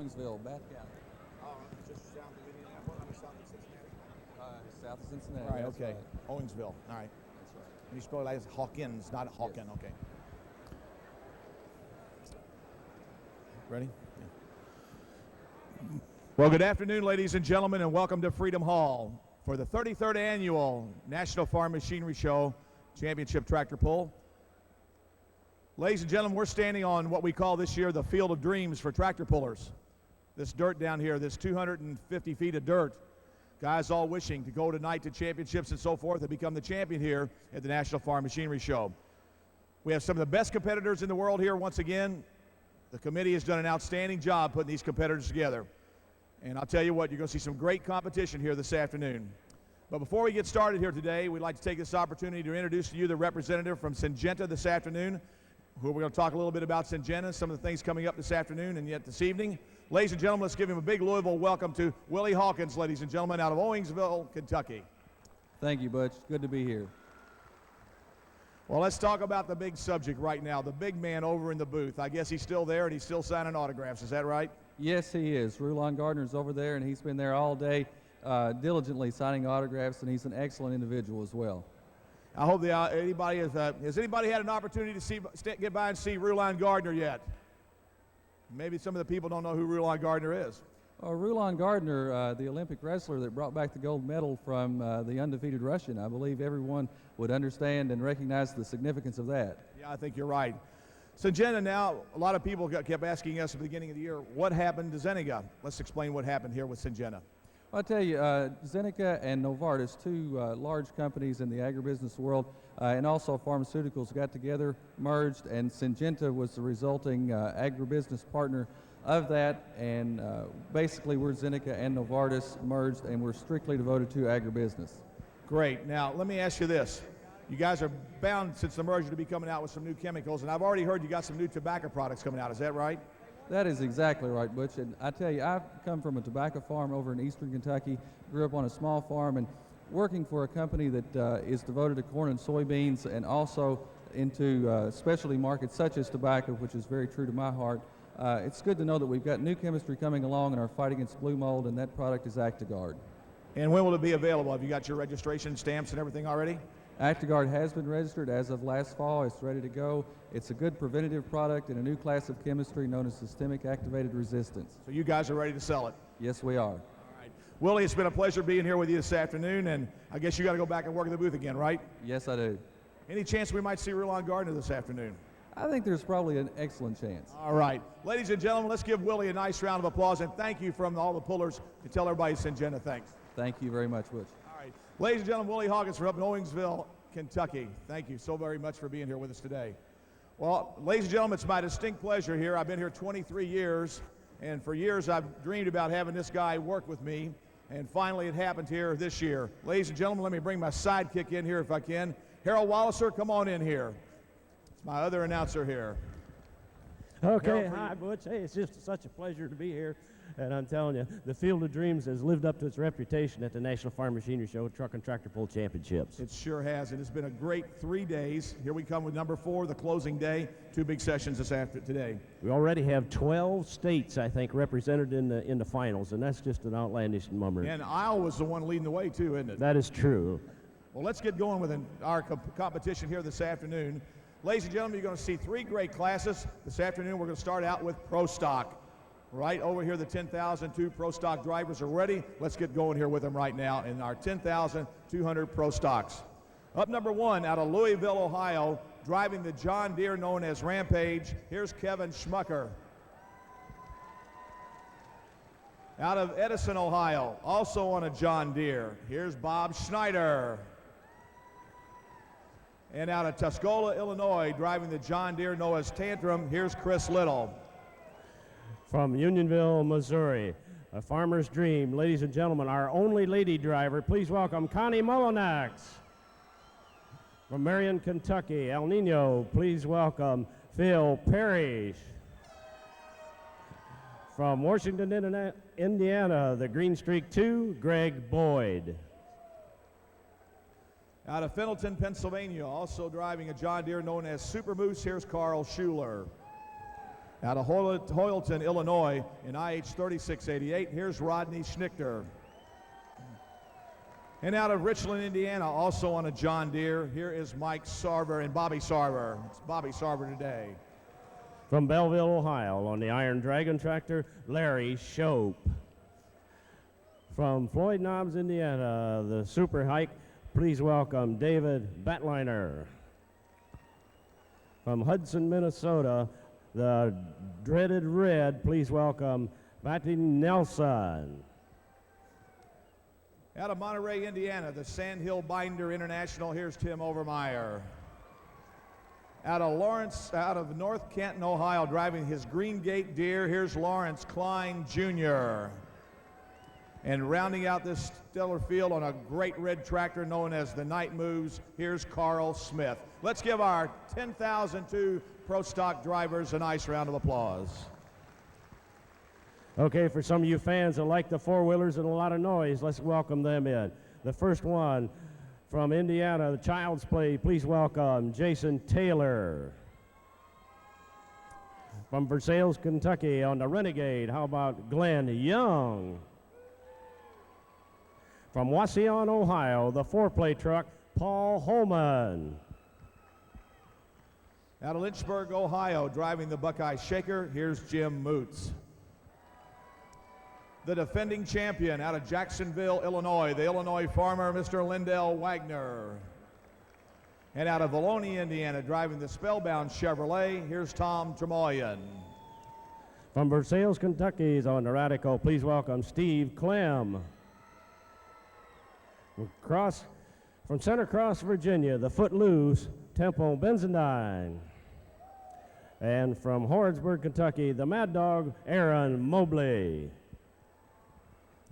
Owingsville, Bath County. Just south of Indianapolis, south of Cincinnati. South of Cincinnati. All right, that's okay. right. Owingsville. All right. That's right. You spell it as Hawkins, not Hawken. Yes. Okay. Ready? Yeah. Well, good afternoon, ladies and gentlemen, and welcome to Freedom Hall for the 33rd Annual National Farm Machinery Show Championship Tractor Pull. Ladies and gentlemen, we're standing on what we call this year the Field of Dreams for tractor pullers. This dirt down here, this 250 feet of dirt. Guys all wishing to go tonight to championships and so forth and become the champion here at the National Farm Machinery Show. We have some of the best competitors in the world here once again. The committee has done an outstanding job putting these competitors together. And I'll tell you what, you're going to see some great competition here this afternoon. But before we get started here today, we'd like to take this opportunity to introduce to you the representative from Syngenta this afternoon, who we're going to talk a little bit about Syngenta, some of the things coming up this afternoon and yet this evening. Ladies and gentlemen, let's give him a big Louisville welcome to Willie Hawkins, ladies and gentlemen, out of Owingsville, Kentucky. Thank you, Butch. Good to be here. Well, let's talk about the big subject right now, the big man over in the booth. I guess he's still there and he's still signing autographs. Is that right? Yes, he is. Rulon Gardner's over there, and he's been there all day diligently signing autographs, and he's an excellent individual as well. I hope anybody has anybody had an opportunity to get by and see Rulon Gardner yet? Maybe some of the people don't know who Rulon Gardner is. Rulon Gardner, the Olympic wrestler that brought back the gold medal from the undefeated Russian. I believe everyone would understand and recognize the significance of that. Yeah, I think you're right. Syngenta now, a lot of people kept asking us at the beginning of the year, what happened to Zeneca? Let's explain what happened here with Syngenta. I'll tell you, Zeneca and Novartis, two large companies in the agribusiness world and also pharmaceuticals, got together, merged, and Syngenta was the resulting agribusiness partner of that, and basically we're Zeneca and Novartis merged, and we're strictly devoted to agribusiness. Great. Now, let me ask you this. You guys are bound, since the merger, to be coming out with some new chemicals, and I've already heard you got some new tobacco products coming out. Is that right? That is exactly right, Butch. And I tell you, I've come from a tobacco farm over in eastern Kentucky, grew up on a small farm, and working for a company that is devoted to corn and soybeans and also into specialty markets such as tobacco, which is very true to my heart. It's good to know that we've got new chemistry coming along in our fight against blue mold, and that product is Actigard. And when will it be available? Have you got your registration stamps and everything already? Actigard has been registered as of last fall. It's ready to go. It's a good preventative product in a new class of chemistry known as systemic activated resistance. So you guys are ready to sell it? Yes, we are. All right. Willie, it's been a pleasure being here with you this afternoon, and I guess you got to go back and work in the booth again, right? Yes, I do. Any chance we might see Rulon Gardner this afternoon? I think there's probably an excellent chance. All right. Ladies and gentlemen, let's give Willie a nice round of applause, and thank you from all the pullers to tell everybody Syngenta thanks. Thank you very much, Butch. All right. Ladies and gentlemen, Willie Hawkins from up in Owingsville, Kentucky. Thank you so very much for being here with us today. Well, ladies and gentlemen, it's my distinct pleasure here. I've been here 23 years, and for years I've dreamed about having this guy work with me, and finally it happened here this year. Ladies and gentlemen, let me bring my sidekick in here if I can. Harold Walliser, come on in here. It's my other announcer here. Okay, hi Butch. Hey, it's just such a pleasure to be here. And I'm telling you, the Field of Dreams has lived up to its reputation at the National Farm Machinery Show Truck and Tractor Pull Championships. It sure has. It has been a great 3 days. Here we come with number 4, the closing day. 2 big sessions today. We already have 12 states, I think, represented in the finals, and that's just an outlandish number. And Iowa's the one leading the way too, isn't it? That is true. Well, let's get going with our competition here this afternoon. Ladies and gentlemen, you're going to see 3 great classes. This afternoon we're going to start out with Pro Stock. Right over here, the 10,002 Pro Stock drivers are ready. Let's get going here with them right now in our 10,200 Pro Stocks. Up number 1 out of Louisville, Ohio, driving the John Deere known as Rampage, here's Kevin Schmucker. Out of Edison, Ohio, also on a John Deere, here's Bob Schneider. And out of Tuscola, Illinois, driving the John Deere known as Tantrum, here's Chris Little. From Unionville, Missouri, a farmer's dream. Ladies and gentlemen, our only lady driver, please welcome Connie Mullinax. From Marion, Kentucky, El Nino, please welcome Phil Parrish. From Washington, Indiana, the Green Streak 2, Greg Boyd. Out of Fenelton, Pennsylvania, also driving a John Deere known as Super Moose, here's Carl Schuler. Out of Hoyleton, Illinois, in IH 3688, here's Rodney Schnichter. And out of Richland, Indiana, also on a John Deere, here is Mike Sarver and Bobby Sarver. It's Bobby Sarver today. From Belleville, Ohio, on the Iron Dragon tractor, Larry Shope. From Floyd Knobs, Indiana, the Super Hike, please welcome David Batliner. From Hudson, Minnesota, the Dreaded Red, please welcome Matty Nelson. Out of Monterey, Indiana, the Sandhill Binder International, here's Tim Overmeyer. Out of North Canton, Ohio, driving his Green Gate Deer, here's Lawrence Klein Jr. And rounding out this stellar field on a great red tractor known as the Night Moves, here's Carl Smith. Let's give our 10,002 Pro Stock drivers a nice round of applause. Okay, for some of you fans that like the four-wheelers and a lot of noise, let's welcome them in. The first one from Indiana, the Child's Play, please welcome Jason Taylor. From Versailles, Kentucky, on the Renegade, how about Glenn Young? From Wauseon, Ohio, the four-play truck, Paul Holman. Out of Lynchburg, Ohio, driving the Buckeye Shaker, here's Jim Moots. The defending champion out of Jacksonville, Illinois, the Illinois farmer, Mr. Lindell Wagner. And out of Volney, Indiana, driving the Spellbound Chevrolet, here's Tom Tremoyan. From Versailles, Kentucky, on the Radical, please welcome Steve Clem. From Center Cross, Virginia, the Footloose, Temple Benzendine. And from Hornsburg, Kentucky, the Mad Dog, Aaron Mobley.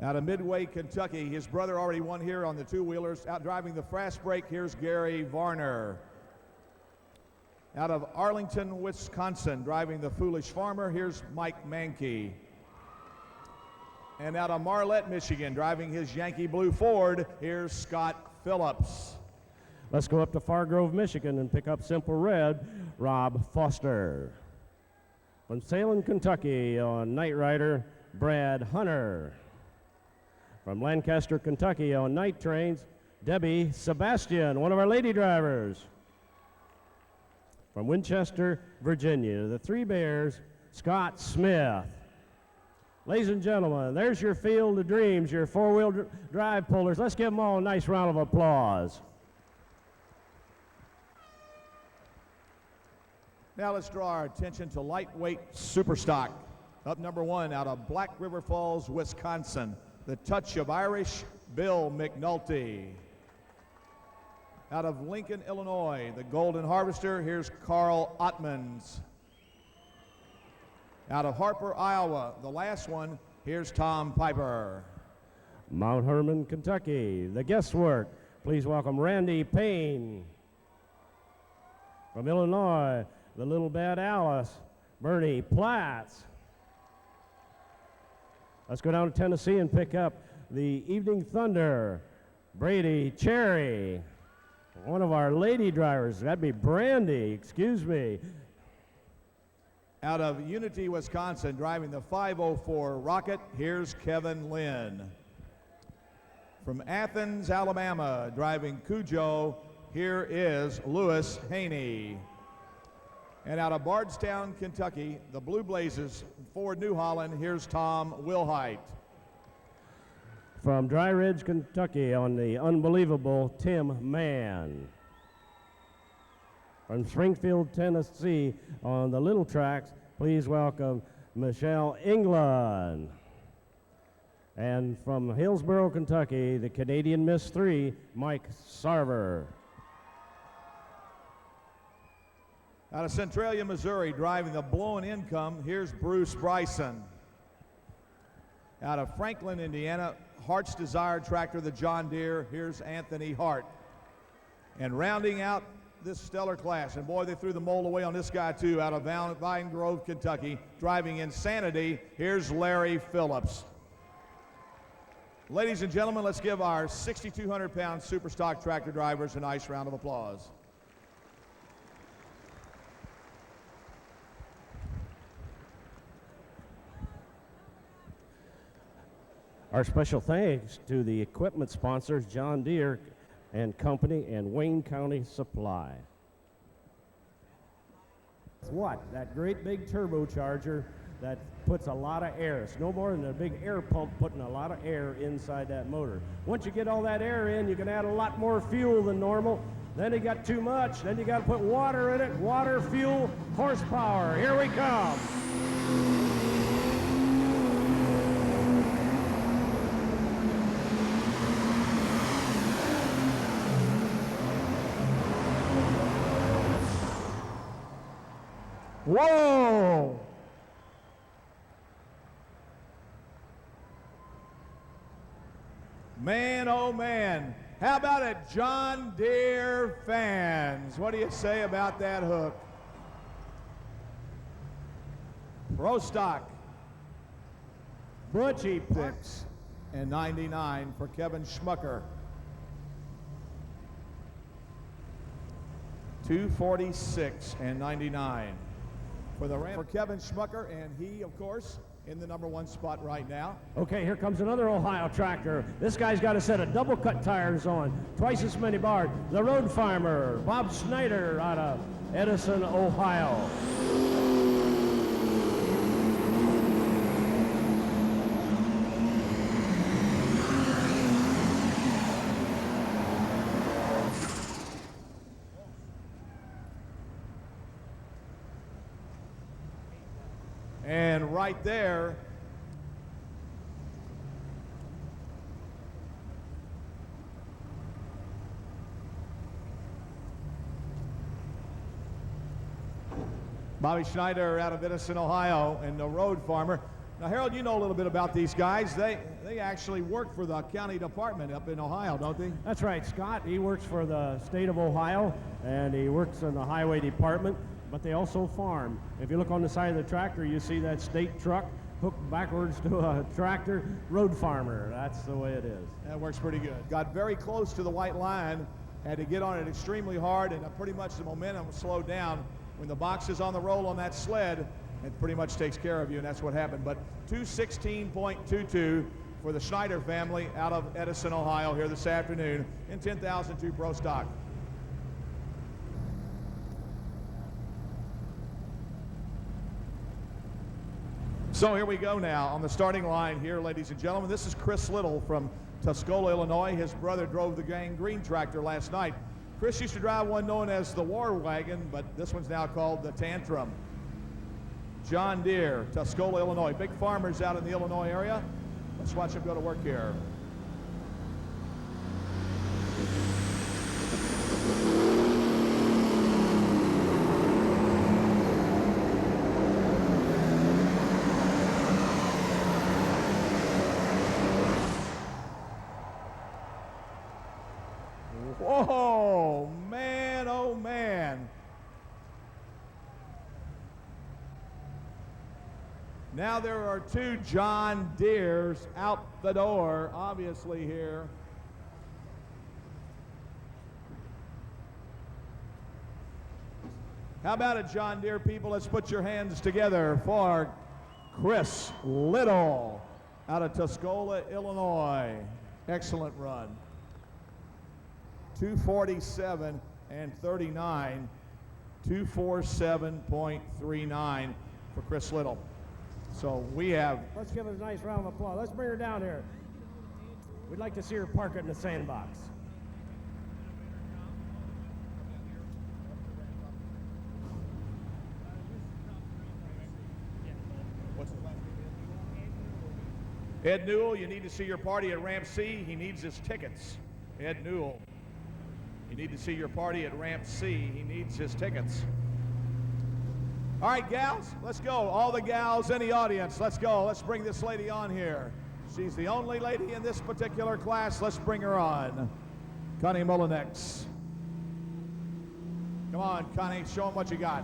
Out of Midway, Kentucky, his brother already won here on the two-wheelers. Out driving the fast break, here's Gary Varner. Out of Arlington, Wisconsin, driving the Foolish Farmer, here's Mike Mankey. And out of Marlette, Michigan, driving his Yankee Blue Ford, here's Scott Phillips. Let's go up to Far Grove, Michigan, and pick up Simple Red, Rob Foster. From Salem, Kentucky, on Night Rider, Brad Hunter. From Lancaster, Kentucky, on Night Trains, Debbie Sebastian, one of our lady drivers. From Winchester, Virginia, the Three Bears, Scott Smith. Ladies and gentlemen, there's your Field of Dreams, your four-wheel drive pullers. Let's give them all a nice round of applause. Now let's draw our attention to lightweight super stock. Up number one, out of Black River Falls, Wisconsin, the Touch of Irish, Bill McNulty. Out of Lincoln, Illinois, the Golden Harvester, here's Carl Ottmans. Out of Harper, Iowa, the last one, here's Tom Piper. Mount Hermon, Kentucky, the Guesswork. Please welcome Randy Payne. From Illinois, the Little Bad Alice, Bernie Platts. Let's go down to Tennessee and pick up the Evening Thunder, Brady Cherry. One of our lady drivers, that'd be Brandy, excuse me. Out of Unity, Wisconsin, driving the 504 Rocket, here's Kevin Lynn. From Athens, Alabama, driving Cujo, here is Lewis Haney. And out of Bardstown, Kentucky, the Blue Blazes, Ford New Holland, here's Tom Wilhite. From Dry Ridge, Kentucky, on the unbelievable Tim Mann. From Springfield, Tennessee, on the little tracks, please welcome Michelle England. And from Hillsborough, Kentucky, the Canadian Miss 3, Mike Sarver. Out of Centralia, Missouri, driving the Blowing Income, here's Bruce Bryson. Out of Franklin, Indiana, Hart's Desire tractor, the John Deere, here's Anthony Hart. And rounding out this stellar class, and boy, they threw the mold away on this guy too, out of Vine Grove, Kentucky, driving Insanity, here's Larry Phillips. Ladies and gentlemen, let's give our 6,200-pound super stock tractor drivers a nice round of applause. Our special thanks to the equipment sponsors, John Deere and Company and Wayne County Supply. What? That great big turbocharger that puts a lot of air. It's no more than a big air pump putting a lot of air inside that motor. Once you get all that air in, you can add a lot more fuel than normal. Then you got too much. Then you got to put water in it. Water, fuel, horsepower. Here we come. Whoa! Man, oh man. How about it, John Deere fans? What do you say about that hook? Pro stock. Butchie Picks and 99 for Kevin Schmucker. 246 and 99 for the Ram for Kevin Schmucker, and he, of course, in the #1 spot right now. Okay, here comes another Ohio tractor. This guy's got a set of double cut tires on, twice as many bars. The Road Farmer, Bob Snyder out of Edison, Ohio. And right there, Bobby Schneider out of Edison, Ohio, and the Road Farmer. Now, Harold, you know a little bit about these guys. They actually work for the county department up in Ohio, don't they? That's right, Scott. He works for the state of Ohio, and he works in the highway department, but they also farm. If you look on the side of the tractor, you see that state truck hooked backwards to a tractor. Road Farmer. That's the way it is. That works pretty good. Got very close to the white line, had to get on it extremely hard, and pretty much the momentum was slowed down. When the box is on the roll on that sled, it pretty much takes care of you, and that's what happened. But 216.22 for the Schneider family out of Edison, Ohio here this afternoon in 10,002 Pro Stock. So here we go now on the starting line here, ladies and gentlemen. This is Chris Little from Tuscola, Illinois. His brother drove the Gang Green tractor last night. Chris used to drive one known as the War Wagon, but this one's now called the Tantrum. John Deere, Tuscola, Illinois. Big farmers out in the Illinois area. Let's watch him go to work here. Whoa, man, oh man. Now there are two John Deeres out the door, obviously here. How about it, John Deere people? Let's put your hands together for Chris Little out of Tuscola, Illinois. Excellent run. 247 and 39, 247.39 for Chris Little. So we have. Let's give it a nice round of applause. Let's bring her down here. We'd like to see her park it in the sandbox. What's the last name? Ed Newell, you need to see your party at Ramp C. He needs his tickets. Ed Newell. You need to see your party at Ramp C. He needs his tickets. All right, gals, let's go. All the gals in the audience, let's go. Let's bring this lady on here. She's the only lady in this particular class. Let's bring her on. Connie Mullinex. Come on, Connie, show them what you got.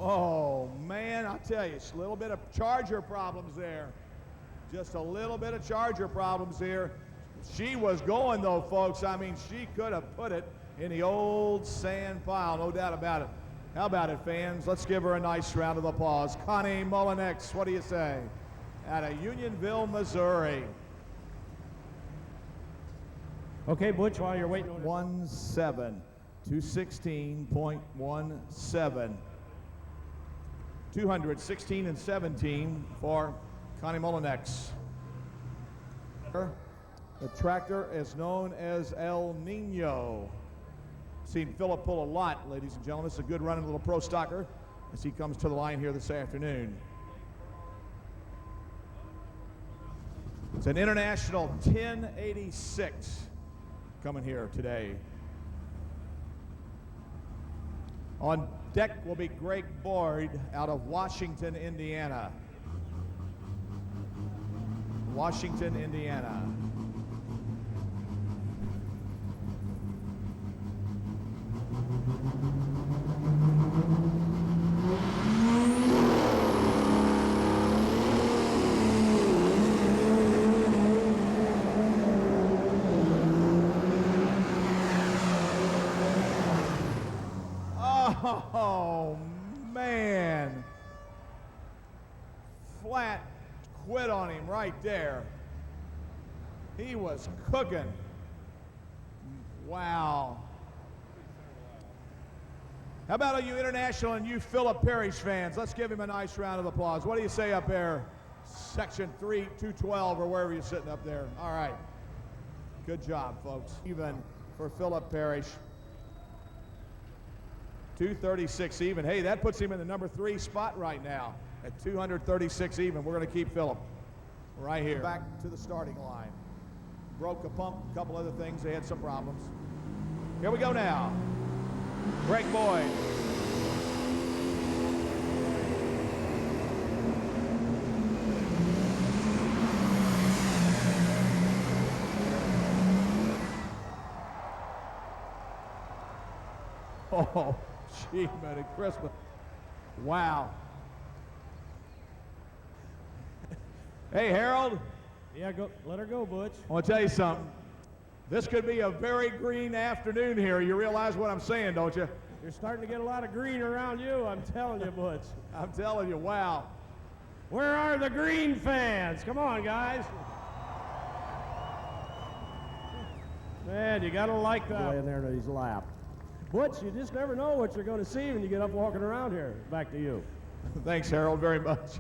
Oh, man, I'll tell you, it's a little bit of charger problems there. Just a little bit of charger problems here. She was going though, folks. I mean, she could have put it in the old sand pile, no doubt about it. How about it, fans? Let's give her a nice round of applause. Connie Mullinex, what do you say? Out of Unionville, Missouri. Okay, Butch, while you're waiting. 1-7, 216.17. 216 and 17 for Connie Mullinex. The tractor is known as El Nino. Seen Philip pull a lot, ladies and gentlemen. It's a good running little pro stocker as he comes to the line here this afternoon. It's an International 1086 coming here today. On deck will be Greg Boyd out of Washington, Indiana. Washington, Indiana. Oh, man. Flat quit on him right there. He was cooking. Wow. How about all you international and you Philip Parrish fans? Let's give him a nice round of applause. What do you say up there? Section 3, 212, or wherever you're sitting up there. All right. Good job, folks. Even for Philip Parrish. 236 even. Hey, that puts him in the number 3 spot right now at 236 even. We're going to keep Philip right here. Back to the starting line. Broke a pump, a couple other things. They had some problems. Here we go now. Greg Boyd. Oh, gee, Merry Christmas. Wow. Hey, Harold. Yeah, go. Let her go, Butch. I want to tell you something. This could be a very green afternoon here. You realize what I'm saying, don't you? You're starting to get a lot of green around you, I'm telling you, Butch. I'm telling you, wow. Where are the green fans? Come on, guys. Man, you gotta like that. Laying there in his lap. Butch, you just never know what you're going to see when you get up walking around here. Back to you. Thanks, Harold, very much.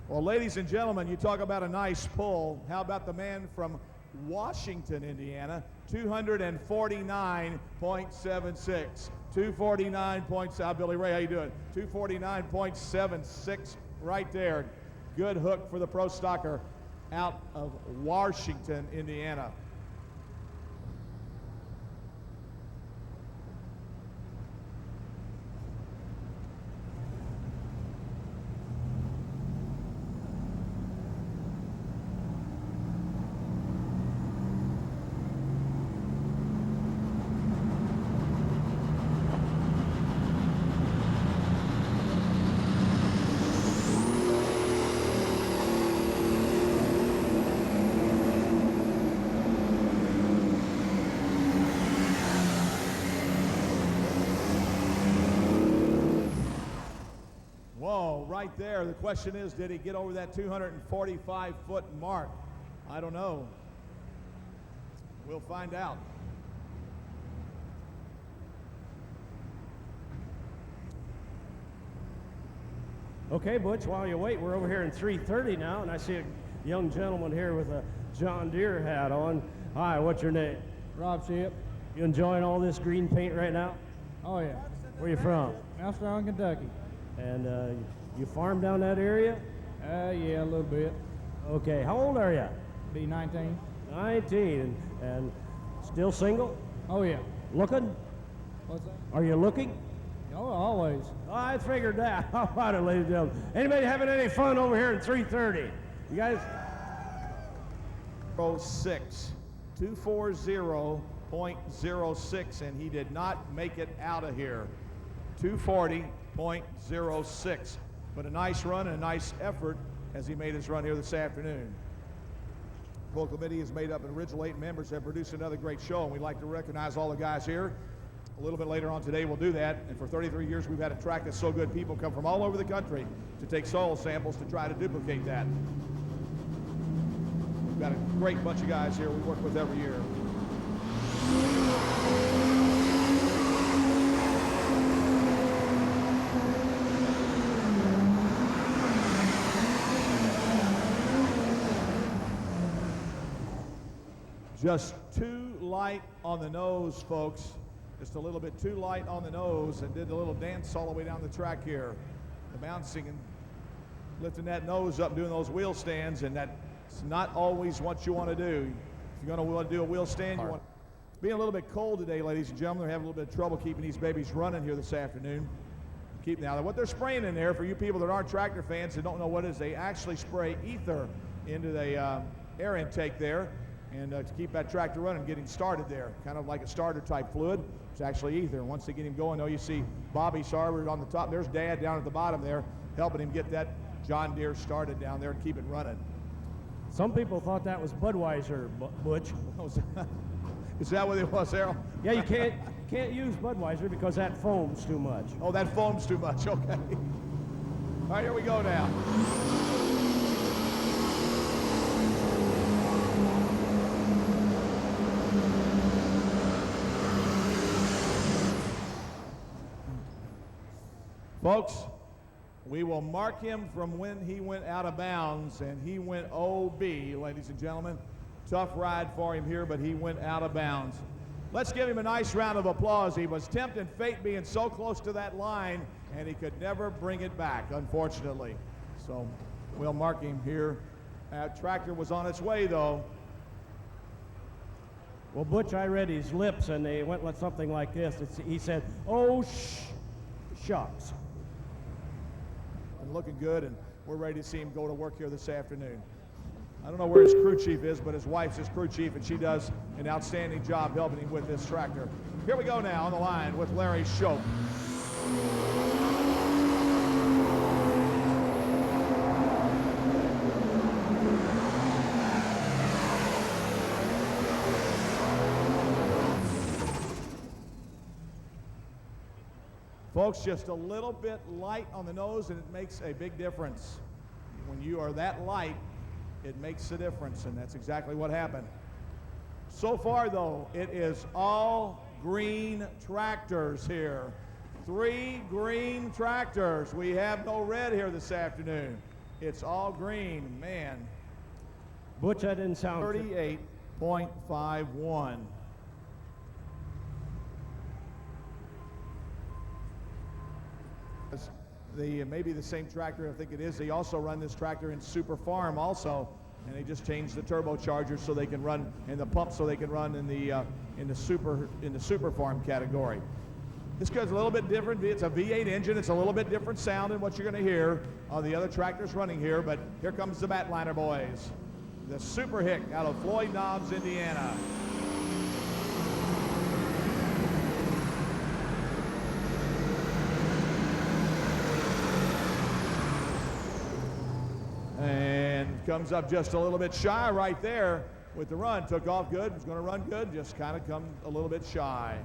Well, ladies and gentlemen, you talk about a nice pull. How about the man from Washington, Indiana? 249.76. 249. Billy Ray, how you doing? 249.76 right there. Good hook for the pro stocker out of Washington, Indiana. Whoa, right there. The question is, did he get over that 245-foot mark? I don't know. We'll find out. Okay, Butch, while you wait, we're over here in 330 now, and I see a young gentleman here with a John Deere hat on. Hi, what's your name? Rob Ship. You enjoying all this green paint right now? Oh, yeah. Where you from? Mount Strong, Kentucky. And you farm down that area? Yeah, a little bit. Okay, how old are you? Be 19. 19, and still single? Oh, yeah. Looking? What's that? Are you looking? Oh, always. Oh, I figured that. How about it, ladies and gentlemen? Anybody having any fun over here in 330? You guys? 06, 240.06, and he did not make it out of here. 240.06. But a nice run and a nice effort as he made his run here this afternoon. The full committee is made up of original 8 members that have produced another great show, and we'd like to recognize all the guys here. A little bit later on today, we'll do that. And for 33 years, we've had a track that's so good, people come from all over the country to take soil samples to try to duplicate that. We've got a great bunch of guys here we work with every year. Just too light on the nose, folks. Just a little bit too light on the nose, and did a little dance all the way down the track here. The bouncing and lifting that nose up, doing those wheel stands, and that's not always what you want to do. If you're going to want to do a wheel stand, you want. Being a little bit cold today, ladies and gentlemen, they're having a little bit of trouble keeping these babies running here this afternoon. Now, what they're spraying in there, for you people that aren't tractor fans and don't know what it is, they actually spray ether into the air intake there, and to keep that tractor running, getting started there, kind of like a starter type fluid. It's actually ether. And once they get him going, you see Bobby Sarver on the top. There's Dad down at the bottom there, helping him get that John Deere started down there and keep it running. Some people thought that was Budweiser, Butch. Is that what it was, Errol? Yeah, you can't use Budweiser because that foams too much. Oh, that foams too much. Okay. All right, here we go now. Folks, we will mark him from when he went out of bounds, and he went OB, ladies and gentlemen. Tough ride for him here, but he went out of bounds. Let's give him a nice round of applause. He was tempting fate being so close to that line, and he could never bring it back, unfortunately. So we'll mark him here. Tractor was on its way, though. Well, Butch, I read his lips, and they went like something like this. He said, "Oh, shucks." And looking good, and we're ready to see him go to work here this afternoon. I don't know where his crew chief is, but his wife's his crew chief, and she does an outstanding job helping him with this tractor. Here we go now on the line with Larry Shope. Folks, just a little bit light on the nose, and it makes a big difference. When you are that light, it makes a difference, and that's exactly what happened. So far, though, it is all green tractors here. 3 green tractors. We have no red here this afternoon. It's all green, man. Butch, that didn't sound 38.51. Maybe the same tractor, I think it is. They also run this tractor in Super Farm also, and they just changed the turbochargers so they can run, and the pump so they can run in the Super Farm category. This guy's a little bit different. It's a V8 engine. It's a little bit different sound than what you're going to hear on the other tractors running here. But here comes the Batliner boys, the Super Hick out of Floyd Knobs, Indiana. And comes up just a little bit shy right there with the run. Took off good, was going to run good, just kind of come a little bit shy.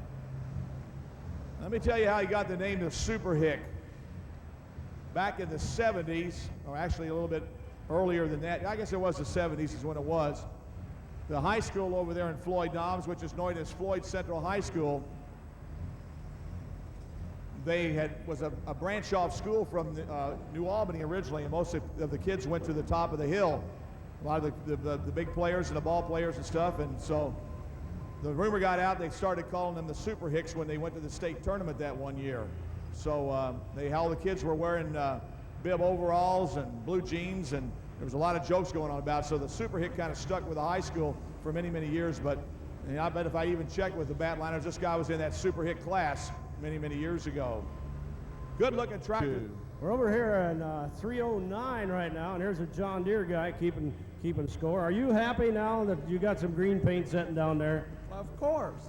Let me tell you how he got the name the Super Hick. Back in the 70s, or actually a little bit earlier than that, I guess it was the 70s is when it was, the high school over there in Floyd Knobs, which is known as Floyd Central High School, was a branch off school from New Albany originally, and most of the kids went to the top of the hill. A lot of the big players and the ball players and stuff, and so the rumor got out they started calling them the Super Hicks when they went to the state tournament that one year. So all the kids were wearing bib overalls and blue jeans, and there was a lot of jokes going on about it. So the Super Hick kind of stuck with the high school for many, many years, but I bet if I even checked with the Batliners, this guy was in that Super Hick class many, many years ago. Good looking tractor. We're over here in 309 right now, and here's a John Deere guy keeping score. Are you happy now that you got some green paint sitting down there? Of course.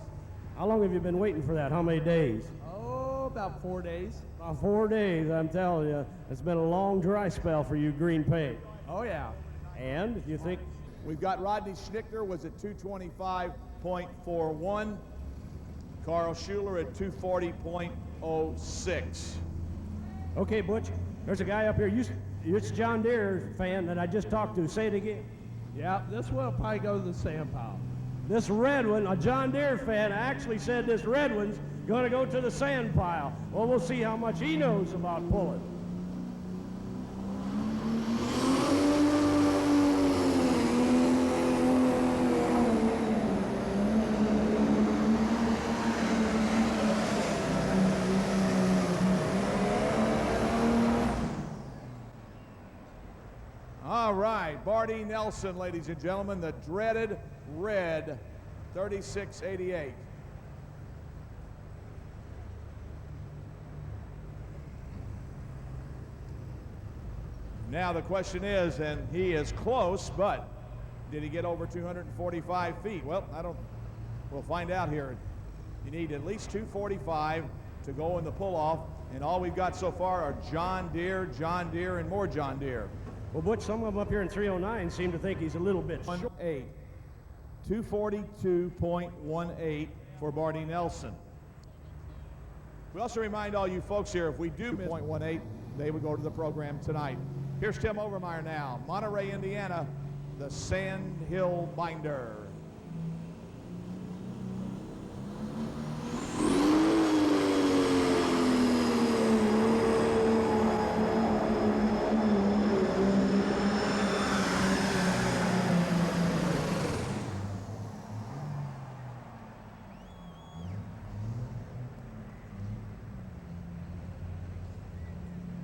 How long have you been waiting for that? How many days? Oh, about 4 days. About 4 days, I'm telling you. It's been a long dry spell for you green paint. Oh, yeah. And you think, We've got Rodney Schnicker was at 225.41. Carl Schuler at 240.06. okay, Butch, there's a guy up here. You're a John Deere fan that I just talked to. Say it again. Yeah, this one will probably go to the sand pile. This red one, a John Deere fan, actually said this red one's going to go to the sand pile. Well, we'll see how much he knows about pulling. All right, Barty Nelson, ladies and gentlemen, the dreaded red 3688. Now the question is, and he is close, but did he get over 245 feet? Well, we'll find out here. You need at least 245 to go in the pull-off, and all we've got so far are John Deere, and more John Deere. Well, Butch, some of them up here in 309 seem to think he's a little bit short. 242.18 for Barty Nelson. We also remind all you folks here, if we do miss 0.18, they would go to the program tonight. Here's Tim Overmeyer now, Monterey, Indiana, the Sand Hill Binder.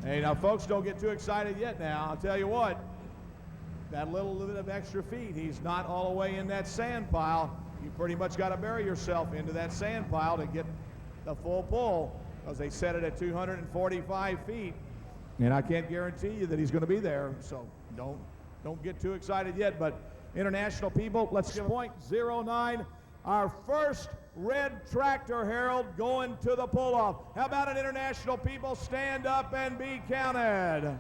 Hey, now, folks, don't get too excited yet now. I'll tell you what, that little bit of extra feet, he's not all the way in that sand pile. You pretty much got to bury yourself into that sand pile to get the full pull, because they set it at 245 feet. And I can't guarantee you that he's going to be there, so don't get too excited yet. But international people, let's give 0.09. Our first red tractor, Harold, going to the pull-off. How about an international people stand up and be counted?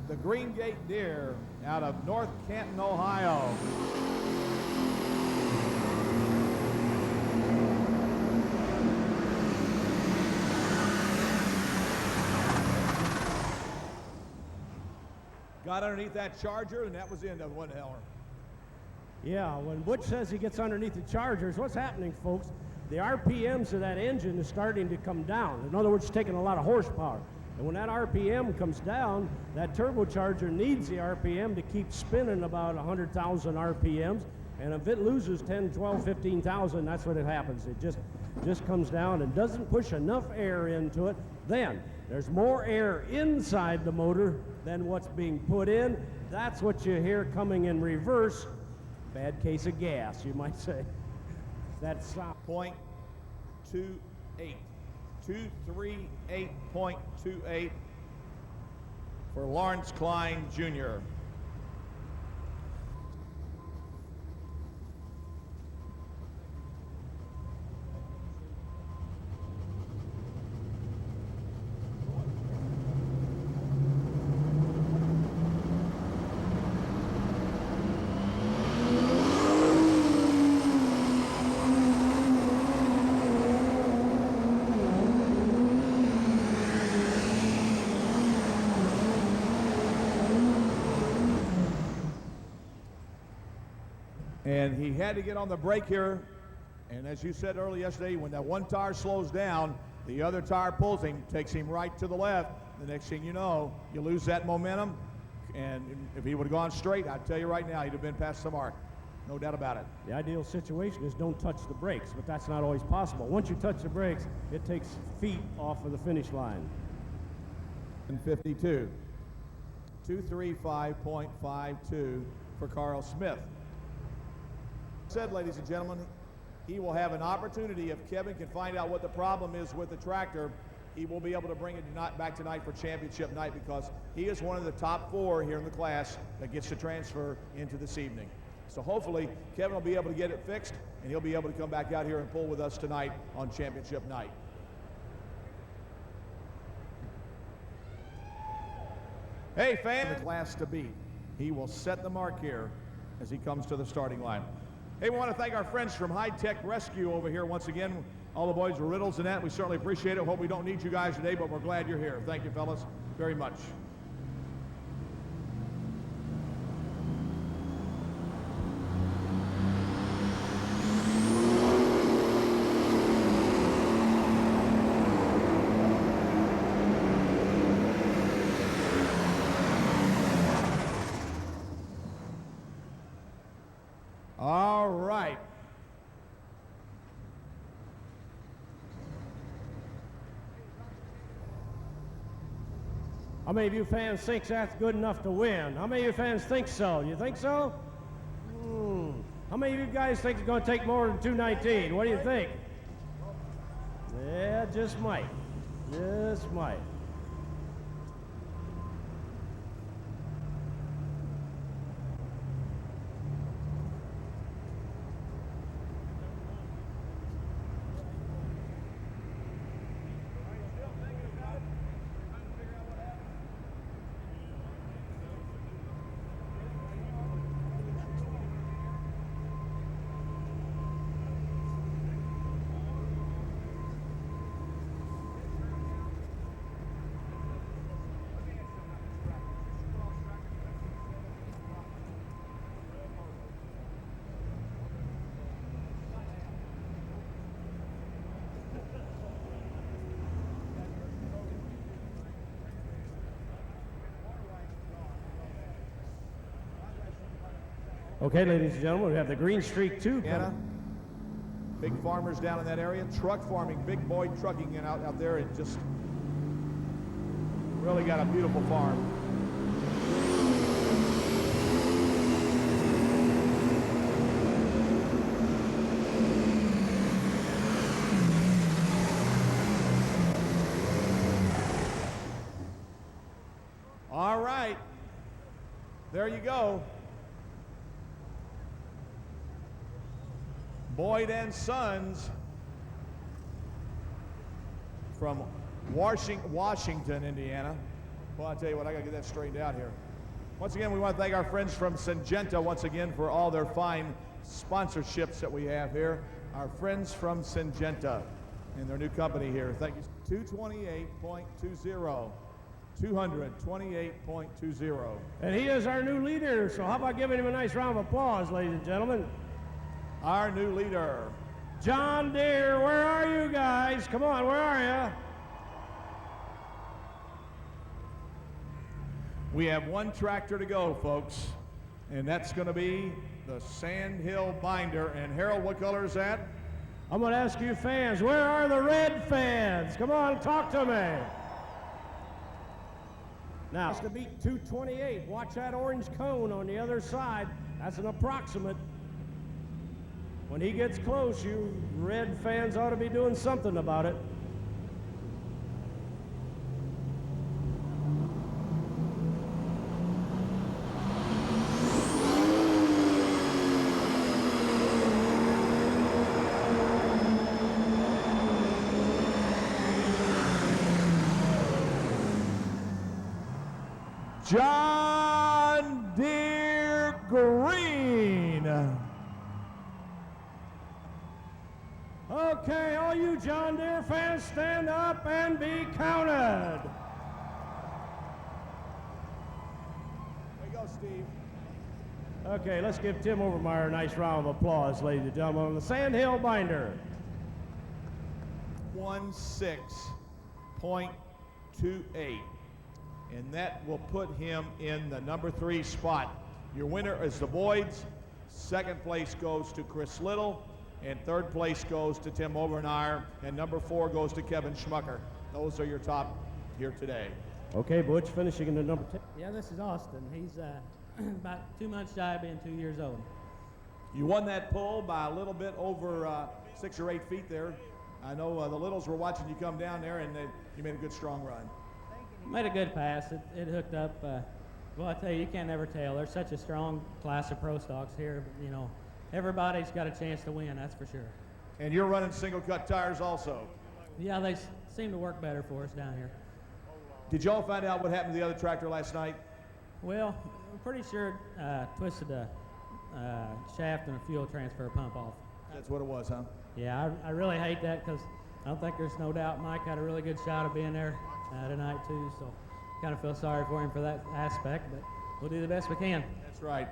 The Green Gate Deer out of North Canton, Ohio. Got underneath that Charger, and that was the end of one heller. Yeah, when Butch says he gets underneath the Chargers, what's happening, folks? The RPMs of that engine is starting to come down. In other words, it's taking a lot of horsepower. And when that RPM comes down, that turbocharger needs the RPM to keep spinning about 100,000 RPMs. And if it loses 10, 12, 15,000, that's what it happens. It just comes down and doesn't push enough air into it. Then there's more air inside the motor than what's being put in. That's what you hear coming in reverse. Bad case of gas, you might say. That's 0.28. 238.28 for Lawrence Klein Jr. And he had to get on the brake here. And as you said earlier yesterday, when that one tire slows down, the other tire pulls him, takes him right to the left. The next thing you know, you lose that momentum. And if he would have gone straight, I'd tell you right now, he'd have been past the mark. No doubt about it. The ideal situation is don't touch the brakes, but that's not always possible. Once you touch the brakes, it takes feet off of the finish line. And 52. 235.52 for Carl Smith. Said, ladies and gentlemen, he will have an opportunity if Kevin can find out what the problem is with the tractor. He will be able to bring it back tonight for championship night, because he is one of the top 4 here in the class that gets to transfer into this evening. So hopefully Kevin will be able to get it fixed, and he'll be able to come back out here and pull with us tonight on championship night. Hey, fan, the class to beat. He will set the mark here as he comes to the starting line. Hey, we want to thank our friends from High Tech Rescue over here once again. All the boys were riddles and that. We certainly appreciate it. Hope we don't need you guys today, but we're glad you're here. Thank you, fellas, very much. All right. How many of you fans think that's good enough to win? How many of you fans think so? You think so? How many of you guys think it's going to take more than 219? What do you think? Yeah, just might. Just might. Okay, ladies and gentlemen, we have the Green Streak 2 Anna, coming. big farmers down in that area. Truck farming, big boy trucking in out there. It just really got a beautiful farm. All right, there you go. Boyd and Sons from Washington, Indiana. Well, I'll tell you what, I got to get that straightened out here. Once again, we want to thank our friends from Syngenta once again for all their fine sponsorships that we have here. Our friends from Syngenta and their new company here. Thank you. 228.20. 228.20. And he is our new leader, so how about giving him a nice round of applause, ladies and gentlemen? Our new leader. John Deere, where are you guys? Come on, where are you? We have one tractor to go, folks, and that's going to be the Sandhill Binder. And Harold, what color is that? I'm going to ask you fans, where are the red fans? Come on, talk to me. Now, to beat 228, watch that orange cone on the other side. That's an approximate. When he gets close, you red fans ought to be doing something about it. John Deere Green. Okay, all you John Deere fans, stand up and be counted. There you go, Steve. Okay, let's give Tim Overmeyer a nice round of applause, ladies and gentlemen, on the Sandhill Binder. 16.28. And that will put him in the number 3 spot. Your winner is the Boyds. Second place goes to Chris Little. And third place goes to Tim Overmeyer. And number 4 goes to Kevin Schmucker. Those are your top here today. Okay, Butch finishing in the number 10. Yeah, this is Austin. He's about 2 months shy of being 2 years old. You won that pull by a little bit over 6 or 8 feet there. I know the Littles were watching you come down there, and you made a good, strong run. Made a good pass. It hooked up. Well, I tell you, you can't never tell. There's such a strong class of pro stocks here. You know, everybody's got a chance to win, that's for sure. And you're running single cut tires also. Yeah, they seem to work better for us down here. Did y'all find out what happened to the other tractor last night? Well, I'm pretty sure twisted a shaft and a fuel transfer pump off. That's what it was, huh? Yeah, I really hate that because I don't think there's no doubt Mike had a really good shot of being there tonight too. So kind of feel sorry for him for that aspect, but we'll do the best we can. That's right.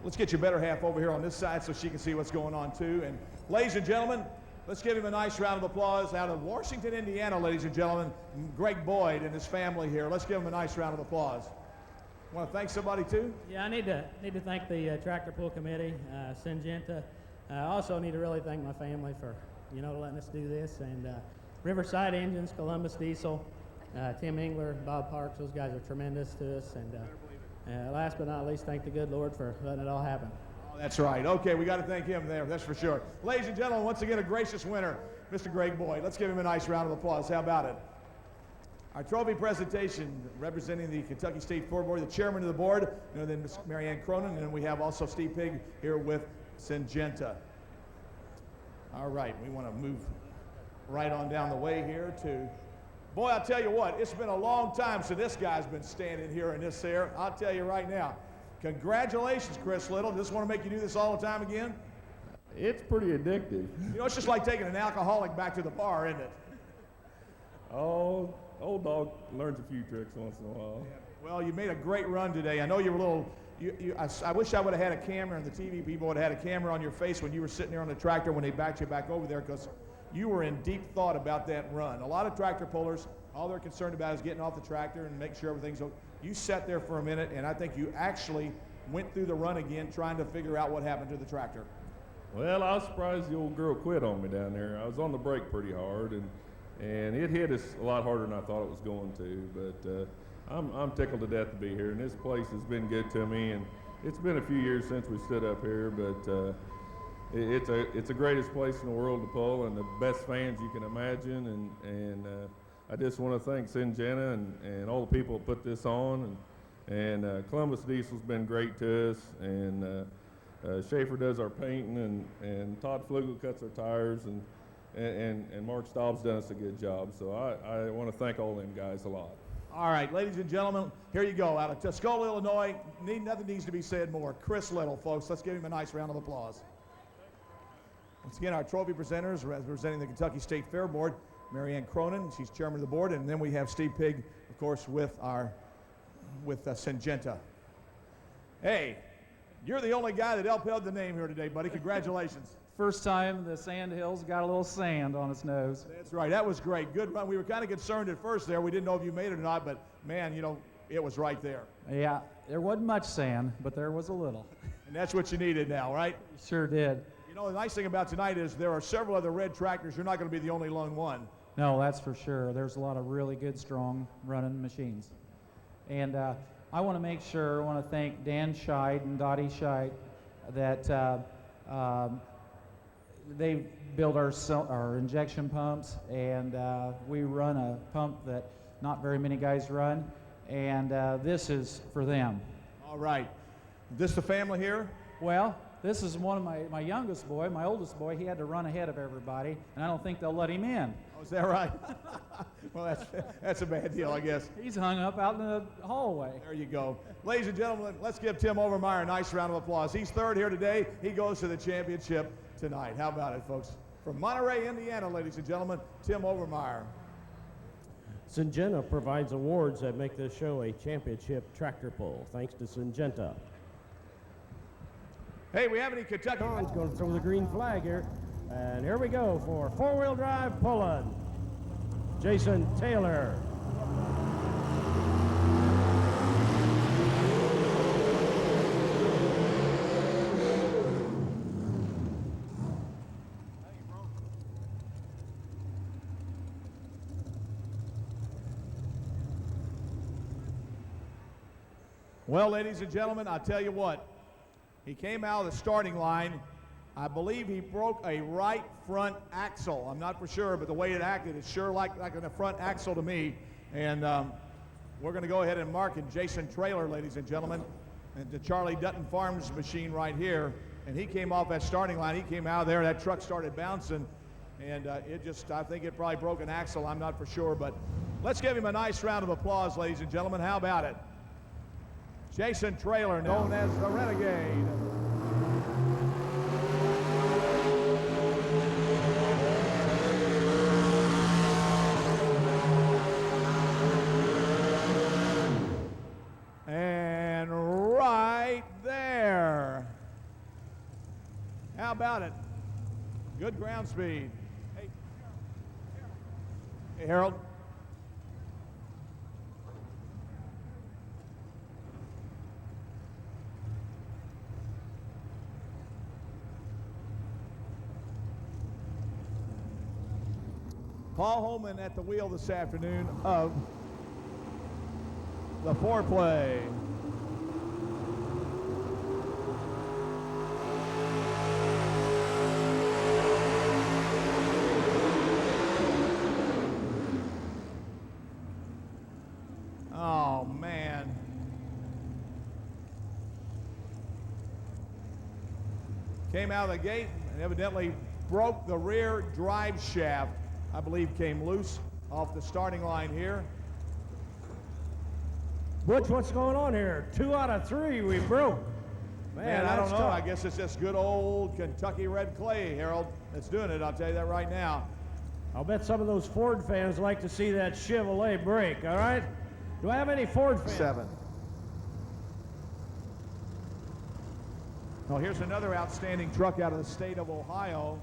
Let's get your better half over here on this side so she can see what's going on too. And ladies and gentlemen, let's give him a nice round of applause out of Washington, Indiana, ladies and gentlemen, Greg Boyd and his family here. Let's give him a nice round of applause. Want to thank somebody too? Yeah, I need to thank the tractor pull committee, Syngenta. I also need to really thank my family for letting us do this, and Riverside Engines, Columbus Diesel, Tim Engler, Bob Parks. Those guys are tremendous to us, and last but not least, thank the good Lord for letting it all happen. Oh, that's right. Okay, we got to thank him there. That's for sure. Ladies and gentlemen, once again, a gracious winner, Mr. Greg Boyd. Let's give him a nice round of applause. How about it? Our trophy presentation representing the Kentucky State Fair Board, the chairman of the board, then Ms. Marianne Cronin, and then we have also Steve Pigg here with Syngenta. All right, we want to move right on down the way here to, boy, I'll tell you what, it's been a long time since this guy's been standing here in this air. I'll tell you right now. Congratulations, Chris Little. Just want to make you do this all the time again? It's pretty addictive. It's just like taking an alcoholic back to the bar, isn't it? Oh, old dog learns a few tricks once in a while. Well, you made a great run today. I know you were a little, I wish I would have had a camera, and the TV people would have had a camera on your face when you were sitting there on the tractor when they backed you back over there, because you were in deep thought about that run. A lot of tractor pullers, all they're concerned about is getting off the tractor and make sure everything's okay. You sat there for a minute, and I think you actually went through the run again trying to figure out what happened to the tractor. Well, I was surprised the old girl quit on me down there. I was on the brake pretty hard, and it hit us a lot harder than I thought it was going to. But I'm tickled to death to be here, and this place has been good to me. And it's been a few years since we stood up here, but it's the greatest place in the world to pull, and the best fans you can imagine. And I just want to thank Syngenta and all the people that put this on. And Columbus Diesel's been great to us, and Schaefer does our painting, and Todd Flugel cuts our tires, and Mark Staub's done us a good job. So I want to thank all them guys a lot. All right, ladies and gentlemen, here you go. Out of Tuscola, Illinois, nothing needs to be said more. Chris Little, folks. Let's give him a nice round of applause. Once again, our trophy presenters representing the Kentucky State Fair Board, Marianne Cronin, she's chairman of the board, and then we have Steve Pigg, of course, with Syngenta. Hey, you're the only guy that upheld the name here today, buddy. Congratulations. First time the sand hills got a little sand on its nose. That's right. That was great. Good run. We were kind of concerned at first there. We didn't know if you made it or not, but man, it was right there. Yeah, there wasn't much sand, but there was a little. And that's what you needed now, right? Sure did. The nice thing about tonight is there are several other red tractors. You're not going to be the only lone one. No, that's for sure. There's a lot of really good, strong running machines. And I want to thank Dan Scheid and Dottie Scheid that they build our injection pumps, and we run a pump that not very many guys run, and this is for them. All right. This the family here? Well, this is one of my youngest boy, my oldest boy. He had to run ahead of everybody, and I don't think they'll let him in. Oh, is that right? Well, that's a bad deal, I guess. He's hung up out in the hallway. There you go. Ladies and gentlemen, let's give Tim Overmeyer a nice round of applause. He's third here today. He goes to the championship tonight. How about it, folks? From Monterey, Indiana, ladies and gentlemen, Tim Overmeyer. Syngenta provides awards that make this show a championship tractor pull. Thanks to Syngenta. Hey, we have any Kentucky? Don's going to throw the green flag here. And here we go for four-wheel drive pulling. Jason Taylor. Well, ladies and gentlemen, I'll tell you what. He came out of the starting line. I believe he broke a right front axle. I'm not for sure, but the way it acted, it's sure like a front axle to me. And we're going to go ahead and mark in Jason Trailer, ladies and gentlemen, and the Charlie Dutton Farms machine right here. And he came off that starting line. He came out of there. That truck started bouncing, and I think it probably broke an axle. I'm not for sure, but Let's give him a nice round of applause, ladies and gentlemen. How about it? Jason Traylor, known as the Renegade. And right there. How about it? Good ground speed. Hey, Harold. Paul Holman at the wheel this afternoon of the foreplay. Oh, man. Came out of the gate and evidently broke the rear drive shaft. I believe came loose off the starting line here. Butch, what's going on here? 2 out of 3 we broke. Man, I don't that's know. tough. I guess it's just good old Kentucky red clay, Harold, that's doing it. I'll tell you that right now. I'll bet some of those Ford fans like to see that Chevrolet break, all right? Do I have any Ford fans? 7. Oh, here's another outstanding truck out of the state of Ohio.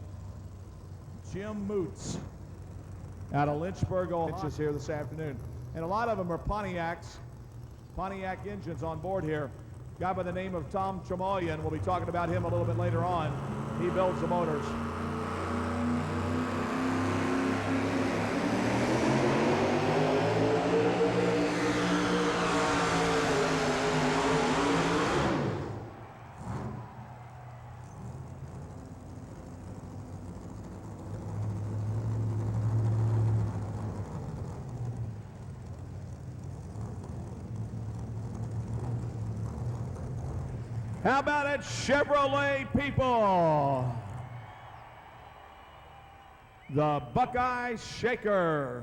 Jim Moots out of Lynchburg, Ohio. It's here this afternoon. And a lot of them are Pontiacs. Pontiac engines on board here. Guy by the name of Tom Tremoyan. We'll be talking about him a little bit later on. He builds the motors. How about it, Chevrolet people? The Buckeye Shaker.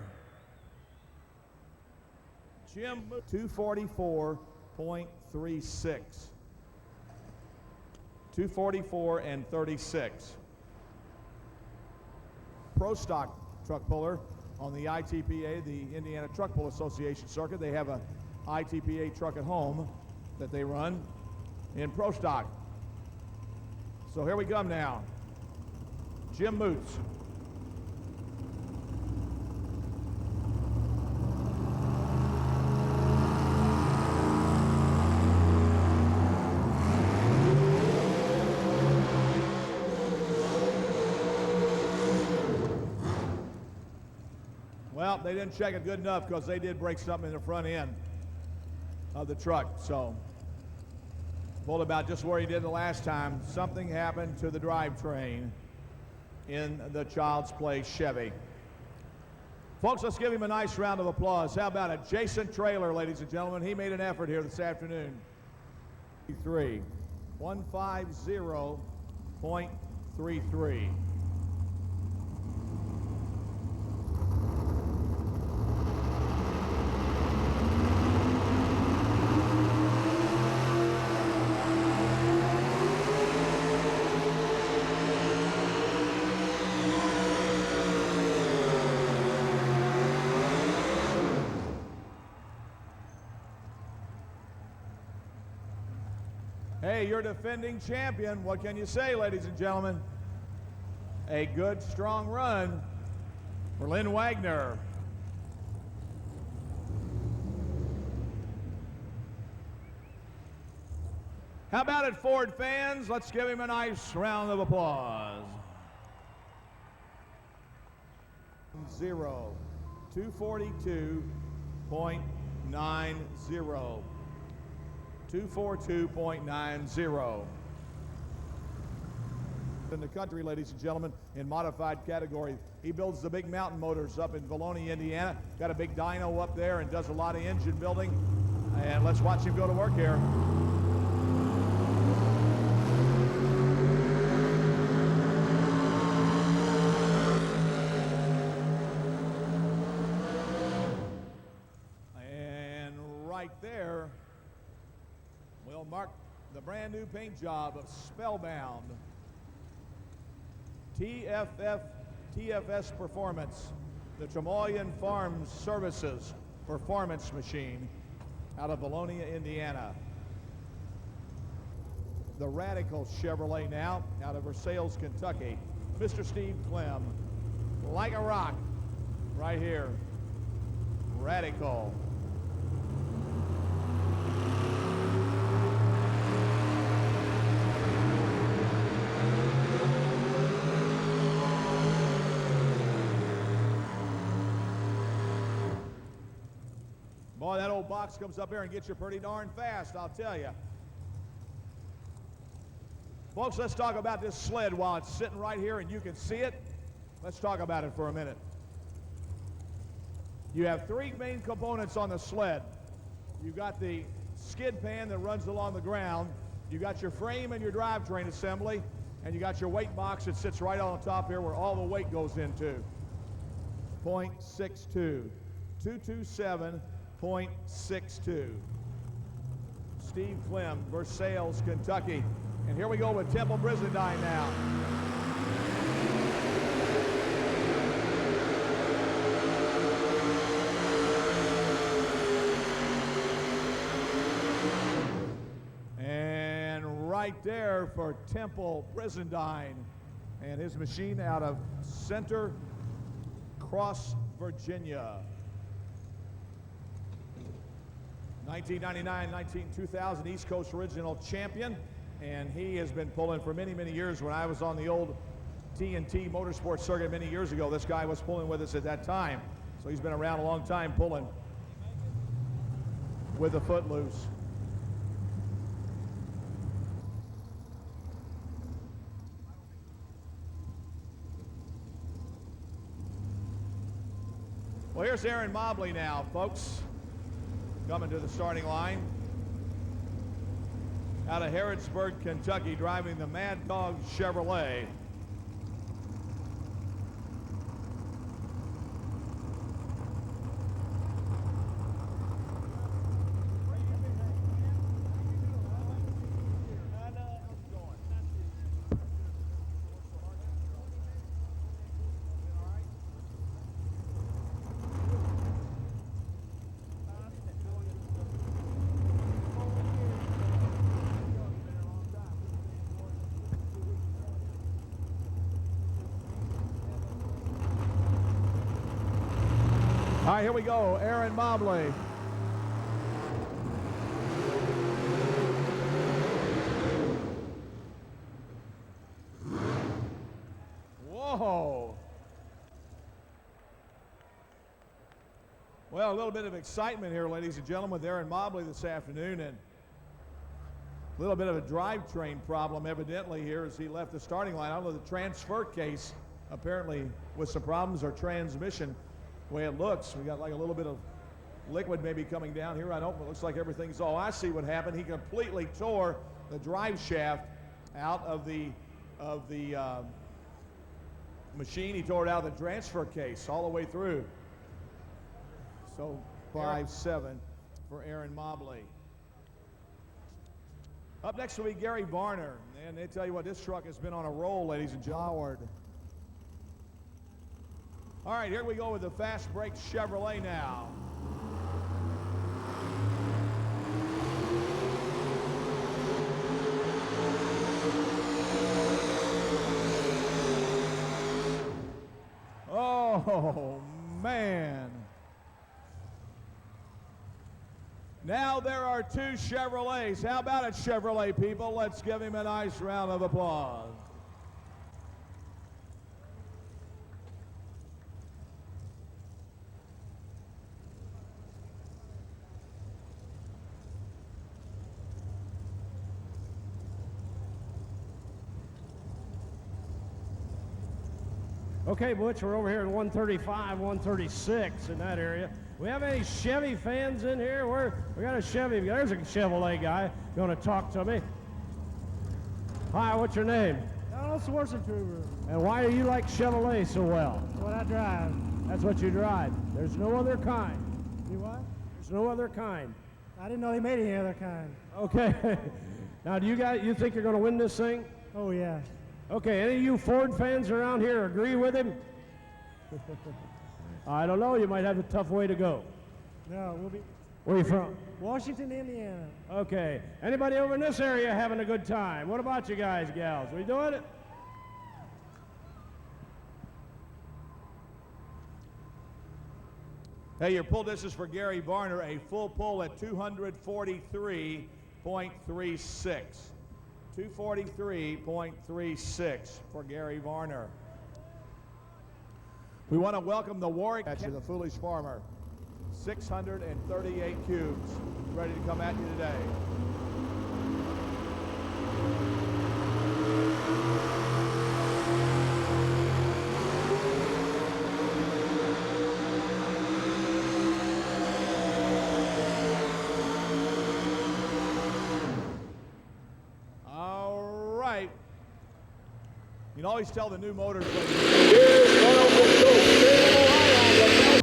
Jim, 244.36. 244 and 36. Pro stock truck puller on the ITPA, the Indiana Truck Pull Association circuit. They have a ITPA truck at home that they run in pro stock. So here we come now. Jim Moots. Well, they didn't check it good enough because they did break something in the front end of the truck. So pulled about just where he did the last time. Something happened to the drivetrain in the Child's Play Chevy. Folks, let's give him a nice round of applause. How about it? Jason Traylor, ladies and gentlemen. He made an effort here this afternoon. 150.33. Hey, you're defending champion. What can you say, ladies and gentlemen? A good, strong run for Lynn Wagner. How about it, Ford fans? Let's give him a nice round of applause. 242.90. 242.90. In the country, ladies and gentlemen, in modified category. He builds the big mountain motors up in Valoni, Indiana. Got a big dyno up there and does a lot of engine building. And let's watch him go to work here. there will mark the brand new paint job of Spellbound. TFS Performance, the Tremoyan Farms Services Performance Machine out of Bologna, Indiana. The Radical Chevrolet now out of Versailles, Kentucky. Mr. Steve Clem, like a rock, right here. Radical. Boy, that old box comes up here and gets you pretty darn fast, I'll tell you. Folks, let's talk about this sled while it's sitting right here and you can see it. Let's talk about it for a minute. You have three main components on the sled. You've got the skid pan that runs along the ground. You got your frame and your drivetrain assembly, and you got your weight box that sits right on top here where all the weight goes into. 0.62, 227.62. Steve Clem, Versailles, Kentucky. And here we go with Temple Brizendine now. And right there for Temple Brizendine and his machine out of Center Cross, Virginia. 1999, 2000 East Coast Original Champion, and he has been pulling for many, many years. When I was on the old TNT Motorsports circuit many years ago, this guy was pulling with us at that time. So he's been around a long time pulling with the Footloose. Well, here's Aaron Mobley now, folks, coming to the starting line. Out of Harrodsburg, Kentucky, driving the Mad Dog Chevrolet. All right, here we go, Aaron Mobley. Whoa. Well, a little bit of excitement here, ladies and gentlemen, with Aaron Mobley this afternoon, and a little bit of a drivetrain problem evidently here as he left the starting line. I don't know, the transfer case apparently with some problems, or transmission. The way it looks, we got like a little bit of liquid maybe coming down here. I don't, it looks like everything's all. I see what happened. He completely tore the drive shaft out of the machine. He tore it out of the transfer case all the way through. So 5-7 for Aaron Mobley. Up next will be Gary Varner. And they tell you what, this truck has been on a roll, ladies and gentlemen. All right, here we go with the Fast Break Chevrolet now. Oh, man. Now there are two Chevrolets. How about it, Chevrolet people? Let's give him a nice round of applause. Okay, Butch, we're over here at 135, 136 in that area. We have any Chevy fans in here? We got a Chevy. There's a Chevrolet guy going to talk to me. Hi, what's your name? Donald Schwarzenegger. And why do you like Chevrolet so well? That's what I drive. That's what you drive. There's no other kind. You what? There's no other kind. I didn't know they made any other kind. Okay. Now, you think you're going to win this thing? Oh, yeah. Okay, any of you Ford fans around here agree with him? I don't know, you might have a tough way to go. No, we'll be Where are you from? Washington, Indiana. Okay. Anybody over in this area having a good time? What about you guys, gals? We doing it? Hey, your pull distance for Gary Varner, a full pull at 243.36. 243.36 for Gary Varner. We want to welcome the Warwick catcher, the Foolish Farmer. 638 cubes ready to come at you today. All right. You can always tell the new motors.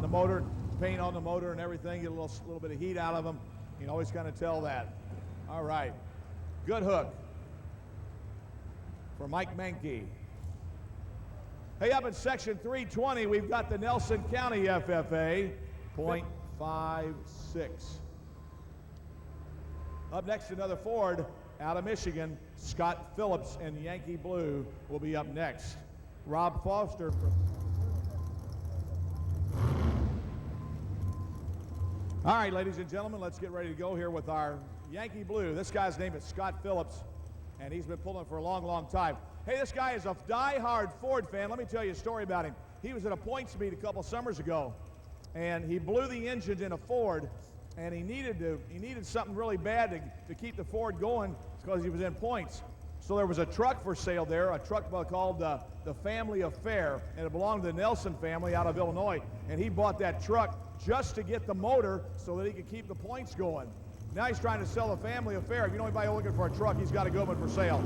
The motor, paint on the motor and everything, get a little bit of heat out of them. You can always kind of tell that. All right. Good hook for Mike Menke. Hey, up in section 320, we've got the Nelson County FFA, .56. Up next, another Ford out of Michigan. Scott Phillips in Yankee Blue will be up next. Rob Foster. All right, ladies and gentlemen, let's get ready to go here with our Yankee Blue. This guy's name is Scott Phillips, and he's been pulling for a long, long time. Hey, this guy is a die-hard Ford fan. Let me tell you a story about him. He was at a points meet a couple summers ago, and he blew the engine in a Ford, and he needed something really bad to keep the Ford going because he was in points. So there was a truck for sale there, a truck called the Family Affair, and it belonged to the Nelson family out of Illinois. And he bought that truck just to get the motor so that he could keep the points going. Now he's trying to sell the Family Affair. If you know anybody looking for a truck, he's got a good one for sale.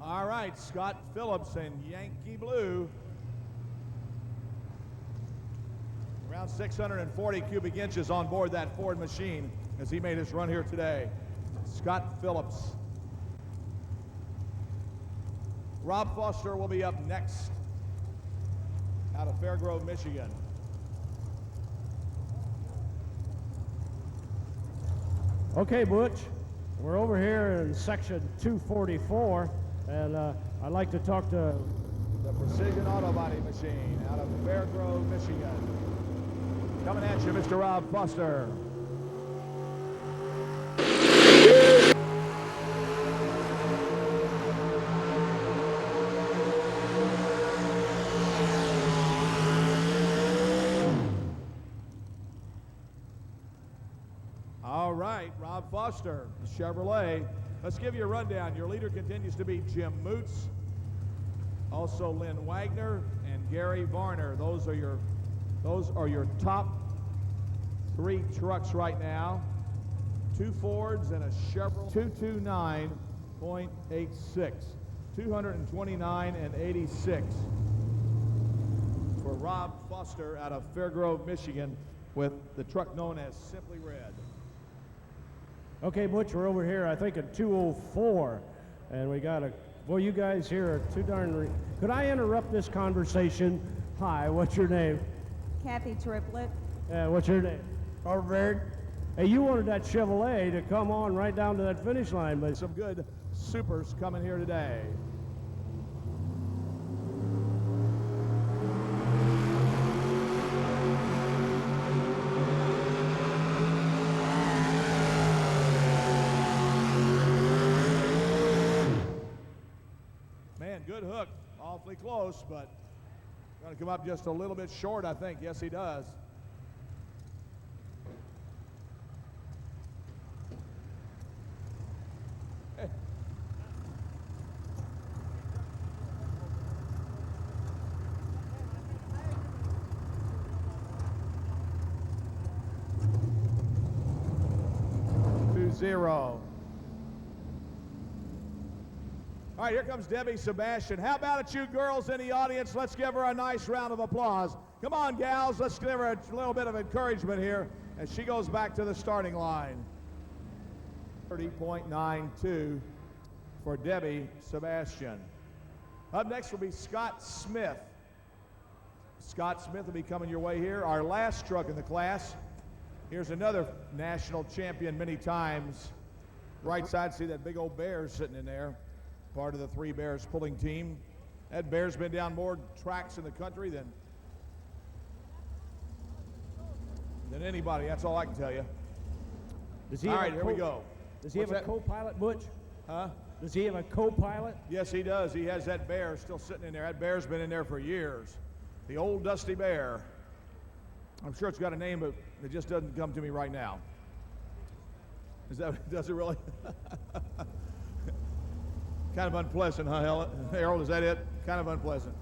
All right, Scott Phillips and Yankee Blue. Around 640 cubic inches on board that Ford machine as he made his run here today. Scott Phillips. Rob Foster will be up next out of Fairgrove, Michigan. Okay, Butch, we're over here in section 244, and I'd like to talk to The Precision Auto Body Machine out of Fairgrove, Michigan. Coming at you, Mr. Rob Foster. All right, Rob Foster, Chevrolet. Let's give you a rundown. Your leader continues to be Jim Moots, also Lynn Wagner and Gary Varner. Those are your top three trucks right now. Two Fords and a Chevrolet. 229.86. 229 and 86 for Rob Foster out of Fairgrove, Michigan, with the truck known as Simply Red. Okay, Butch, we're over here, I think, at 204, and we got well, you guys here are too darn. Could I interrupt this conversation? Hi, what's your name? Kathy Triplett. What's your name? Robert. Hey, you wanted that Chevrolet to come on right down to that finish line, but some good supers coming here today. Man, good hook. Awfully close, but going to come up just a little bit short, I think. Yes, he does. 0. All right, here comes Debbie Sebastian. How about it, you girls in the audience? Let's give her a nice round of applause. Come on, gals. Let's give her a little bit of encouragement here as she goes back to the starting line. 30.92 for Debbie Sebastian. Up next will be Scott Smith. Scott Smith will be coming your way here. Our last truck in the class. Here's another national champion many times. Right side, see that big old bear sitting in there. Part of the Three Bears pulling team. That bear's been down more tracks in the country than anybody. That's all I can tell you. All right, here we go. Does he have a co-pilot, Butch? Huh? Does he have a co-pilot? Yes, he does. He has that bear still sitting in there. That bear's been in there for years. The old dusty bear. I'm sure it's got a name, but it just doesn't come to me right now. Does it really? Kind of unpleasant, huh, Harold? Is that it? Kind of unpleasant.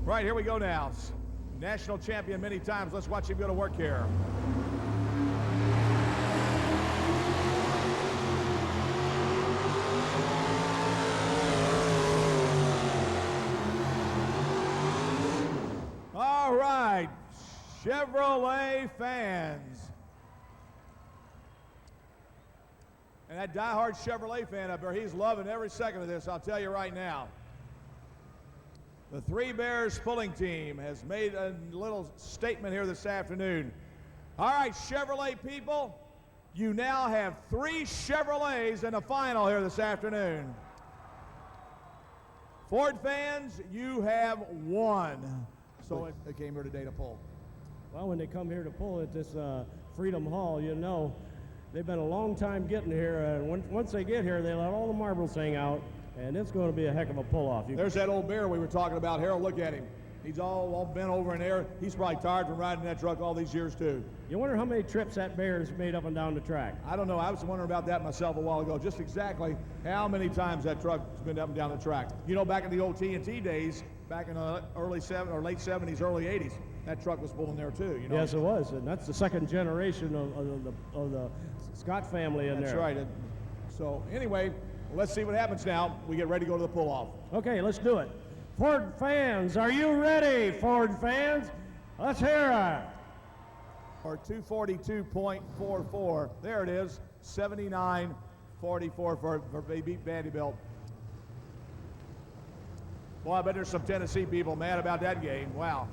Right, here we go now. National champion many times. Let's watch him go to work here. All right, Chevrolet fans. And that diehard Chevrolet fan up there, he's loving every second of this, I'll tell you right now. The Three Bears pulling team has made a little statement here this afternoon. All right, Chevrolet people, you now have 3 Chevrolets in the final here this afternoon. Ford fans, you have 1. So it came here today to pull. Well, when they come here to pull at this Freedom Hall, you know, they've been a long time getting here, and once they get here, they let all the marbles hang out, and it's going to be a heck of a pull-off. There's that old bear we were talking about. Harold, look at him. He's all bent over in there. He's probably tired from riding that truck all these years, too. You wonder how many trips that bear's made up and down the track. I don't know. I was wondering about that myself a while ago, just exactly how many times that truck's been up and down the track. You know, back in the old TNT days, back in the late 70s, early 80s, that truck was pulling there, too. You know? Yes, it was, and that's the second generation of the Scott family in there. That's right. So anyway, let's see what happens now. We get ready to go to the pull-off. Okay, let's do it. Ford fans, are you ready, Ford fans? Let's hear it. Or 242.44. There it is, 79.44 for beat Vanderbilt. Boy, I bet there's some Tennessee people mad about that game. Wow.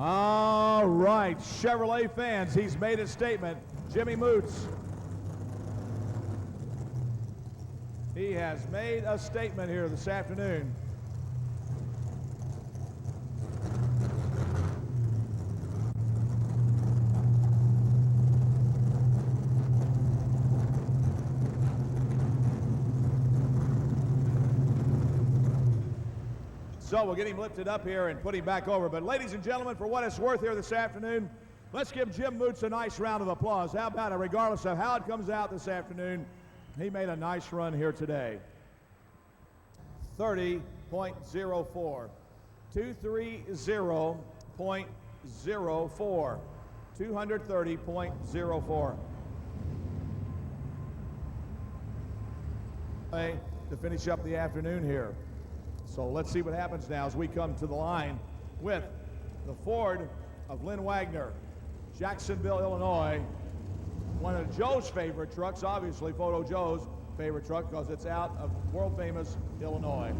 All right, Chevrolet fans, he's made a statement. Jimmy Moots. He has made a statement here this afternoon. So we'll get him lifted up here and put him back over. But ladies and gentlemen, for what it's worth here this afternoon, let's give Jim Moots a nice round of applause. How about it? Regardless of how it comes out this afternoon, he made a nice run here today. 30.04. 230.04. 230.04. To finish up the afternoon here. So let's see what happens now as we come to the line with the Ford of Lynn Wagner, Jacksonville, Illinois. One of Joe's favorite trucks, obviously Photo Joe's favorite truck, because it's out of world famous Illinois.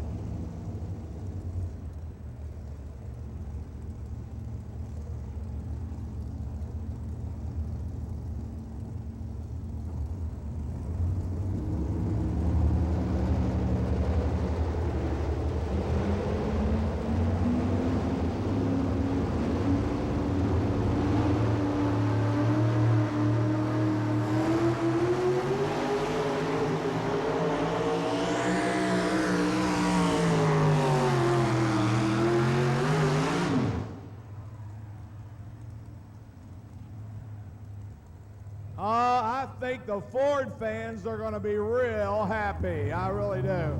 I think the Ford fans are going to be real happy. I really do.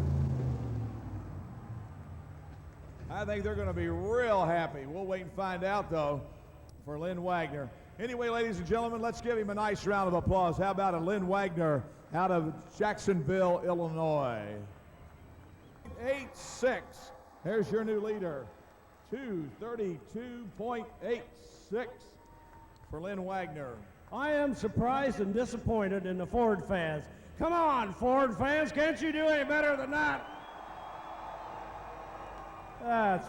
I think they're going to be real happy. We'll wait and find out, though, for Lynn Wagner. Anyway, ladies and gentlemen, let's give him a nice round of applause. How about a Lynn Wagner out of Jacksonville, Illinois? 8.6. There's your new leader. 2:32.86 for Lynn Wagner. I am surprised and disappointed in the Ford fans. Come on, Ford fans, can't you do any better than that? That's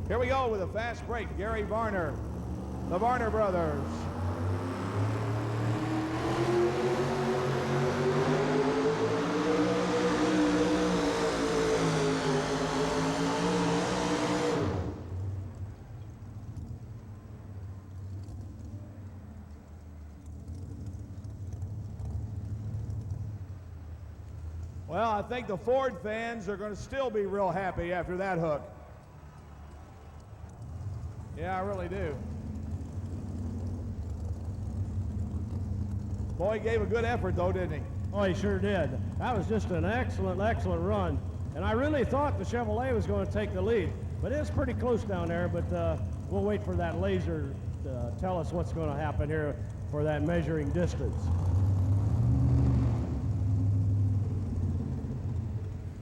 Here we go with a fast break. Gary Varner, the Varner brothers. Well, I think the Ford fans are going to still be real happy after that hook. Yeah, I really do. Boy, he gave a good effort, though, didn't he? Oh, he sure did. That was just an excellent, excellent run. And I really thought the Chevrolet was going to take the lead. But it's pretty close down there, but we'll wait for that laser to tell us what's going to happen here for that measuring distance.